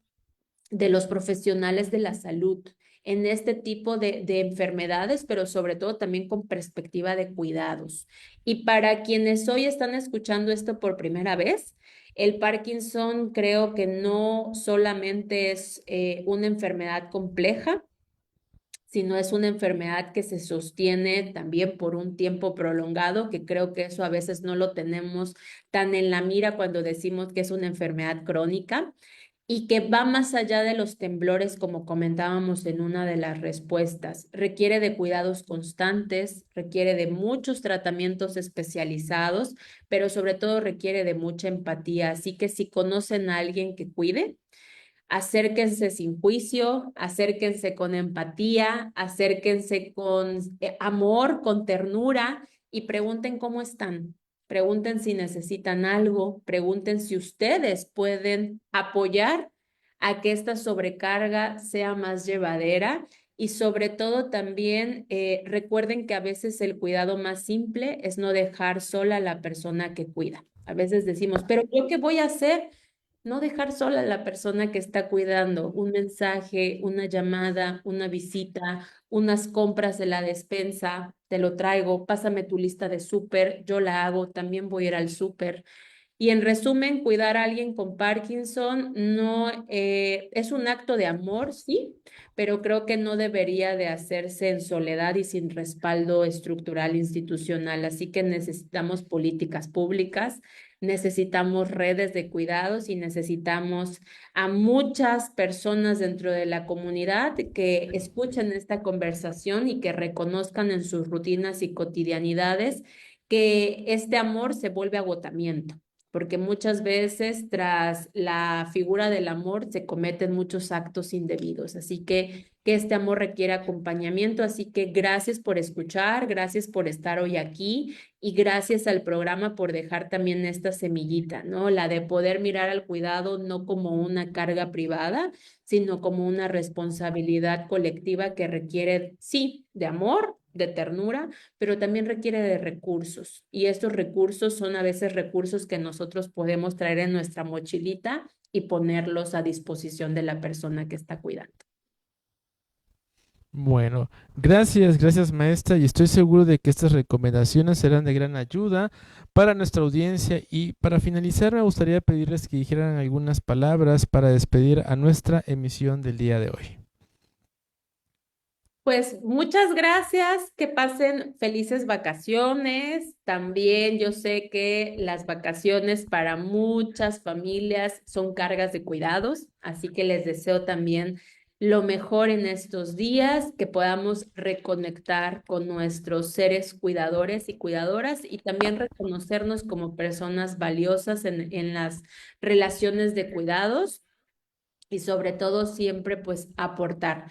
de los profesionales de la salud en este tipo de enfermedades, pero sobre todo también con perspectiva de cuidados. Y para quienes hoy están escuchando esto por primera vez, el Parkinson creo que no solamente es una enfermedad compleja, sino es una enfermedad que se sostiene también por un tiempo prolongado, que creo que eso a veces no lo tenemos tan en la mira cuando decimos que es una enfermedad crónica y que va más allá de los temblores, como comentábamos en una de las respuestas. Requiere de cuidados constantes, requiere de muchos tratamientos especializados, pero sobre todo requiere de mucha empatía. Así que si conocen a alguien que cuide, acérquense sin juicio, acérquense con empatía, acérquense con amor, con ternura y pregunten cómo están. Pregunten si necesitan algo, pregunten si ustedes pueden apoyar a que esta sobrecarga sea más llevadera y sobre todo también recuerden que a veces el cuidado más simple es no dejar sola a la persona que cuida. A veces decimos, pero ¿yo qué voy a hacer? No dejar sola a la persona que está cuidando, un mensaje, una llamada, una visita, unas compras de la despensa, te lo traigo, pásame tu lista de súper, yo la hago, también voy a ir al súper. Y en resumen, cuidar a alguien con Parkinson no es un acto de amor, sí, pero creo que no debería de hacerse en soledad y sin respaldo estructural institucional. Así que necesitamos políticas públicas, necesitamos redes de cuidados y necesitamos a muchas personas dentro de la comunidad que escuchen esta conversación y que reconozcan en sus rutinas y cotidianidades que este amor se vuelve agotamiento porque muchas veces tras la figura del amor se cometen muchos actos indebidos. Así que este amor requiere acompañamiento. Así que gracias por escuchar, gracias por estar hoy aquí y gracias al programa por dejar también esta semillita, ¿no? La de poder mirar al cuidado no como una carga privada, sino como una responsabilidad colectiva que requiere, sí, de amor, de ternura, pero también requiere de recursos. Y estos recursos son a veces recursos que nosotros podemos traer en nuestra mochilita y ponerlos a disposición de la persona que está cuidando. Bueno, gracias maestra, y estoy seguro de que estas recomendaciones serán de gran ayuda para nuestra audiencia. Y para finalizar me gustaría pedirles que dijeran algunas palabras para despedir a nuestra emisión del día de hoy. Pues muchas gracias, que pasen felices vacaciones. También yo sé que las vacaciones para muchas familias son cargas de cuidados, así que les deseo también lo mejor en estos días, que podamos reconectar con nuestros seres cuidadores y cuidadoras y también reconocernos como personas valiosas en las relaciones de cuidados. Y sobre todo siempre pues aportar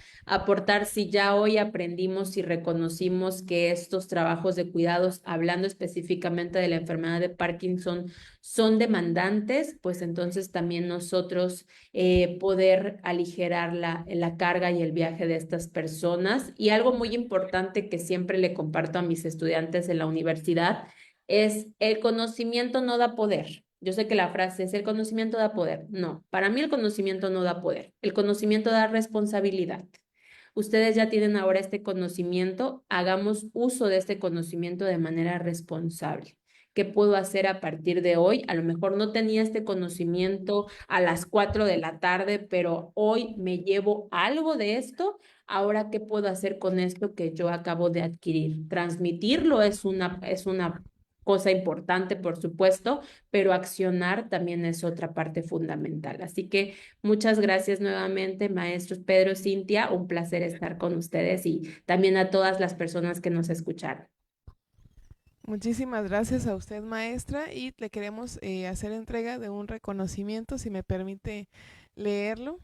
si ya hoy aprendimos y reconocimos que estos trabajos de cuidados, hablando específicamente de la enfermedad de Parkinson, son demandantes, pues entonces también nosotros poder aligerar la carga y el viaje de estas personas. Y algo muy importante que siempre le comparto a mis estudiantes en la universidad es: el conocimiento no da poder. Yo sé que la frase es: el conocimiento da poder. No, para mí el conocimiento no da poder. El conocimiento da responsabilidad. Ustedes ya tienen ahora este conocimiento, hagamos uso de este conocimiento de manera responsable. ¿Qué puedo hacer a partir de hoy? A lo mejor no tenía este conocimiento a las 4 de la tarde, pero hoy me llevo algo de esto. Ahora, ¿qué puedo hacer con esto que yo acabo de adquirir? Transmitirlo es una cosa importante, por supuesto, pero accionar también es otra parte fundamental. Así que muchas gracias nuevamente, maestros Pedro, Cintia, un placer estar con ustedes y también a todas las personas que nos escucharon. Muchísimas gracias a usted, maestra, y le queremos hacer entrega de un reconocimiento, si me permite leerlo.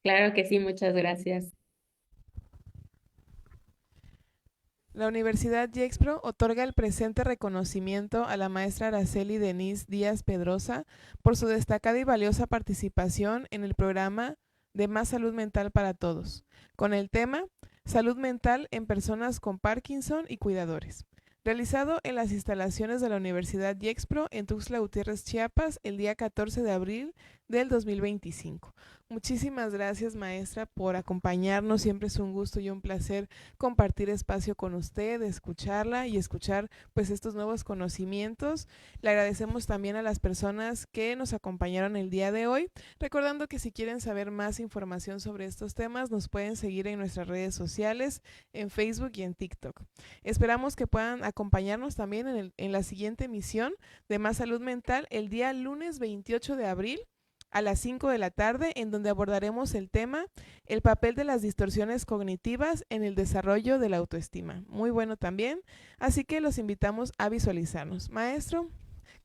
Claro que sí, muchas gracias. La Universidad Gexpro otorga el presente reconocimiento a la maestra Araceli Denise Díaz Pedrosa por su destacada y valiosa participación en el programa de Más Salud Mental para Todos, con el tema Salud Mental en Personas con Parkinson y Cuidadores, realizado en las instalaciones de la Universidad Gexpro en Tuxtla Gutiérrez, Chiapas, el día 14 de abril del 2025. Muchísimas gracias, maestra, por acompañarnos. Siempre es un gusto y un placer compartir espacio con usted, escucharla y escuchar pues estos nuevos conocimientos. Le agradecemos también a las personas que nos acompañaron el día de hoy, recordando que si quieren saber más información sobre estos temas nos pueden seguir en nuestras redes sociales, en Facebook y en TikTok. Esperamos que puedan acompañarnos también en la siguiente emisión de Más Salud Mental el día lunes 28 de abril a las 5 de la tarde, en donde abordaremos el tema el papel de las distorsiones cognitivas en el desarrollo de la autoestima. Muy bueno también, así que los invitamos a visualizarnos. Maestro,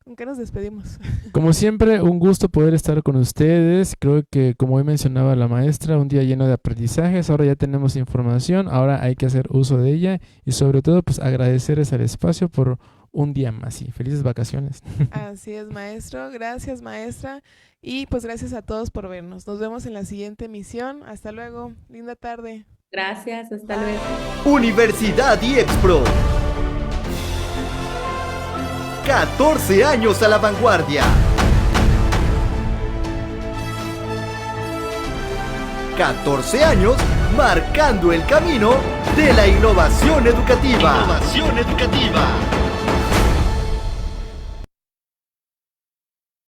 ¿con qué nos despedimos? Como siempre, un gusto poder estar con ustedes. Creo que, como hoy mencionaba la maestra, un día lleno de aprendizajes. Ahora ya tenemos información, ahora hay que hacer uso de ella y sobre todo pues agradecerles al espacio por un día más y felices vacaciones. Así es, maestro. Gracias, maestra. Y pues gracias a todos por vernos. Nos vemos en la siguiente emisión. Hasta luego. Linda tarde. Gracias, hasta luego. Universidad Gexpro. 14 años a la vanguardia. 14 años marcando el camino de la innovación educativa. Innovación educativa.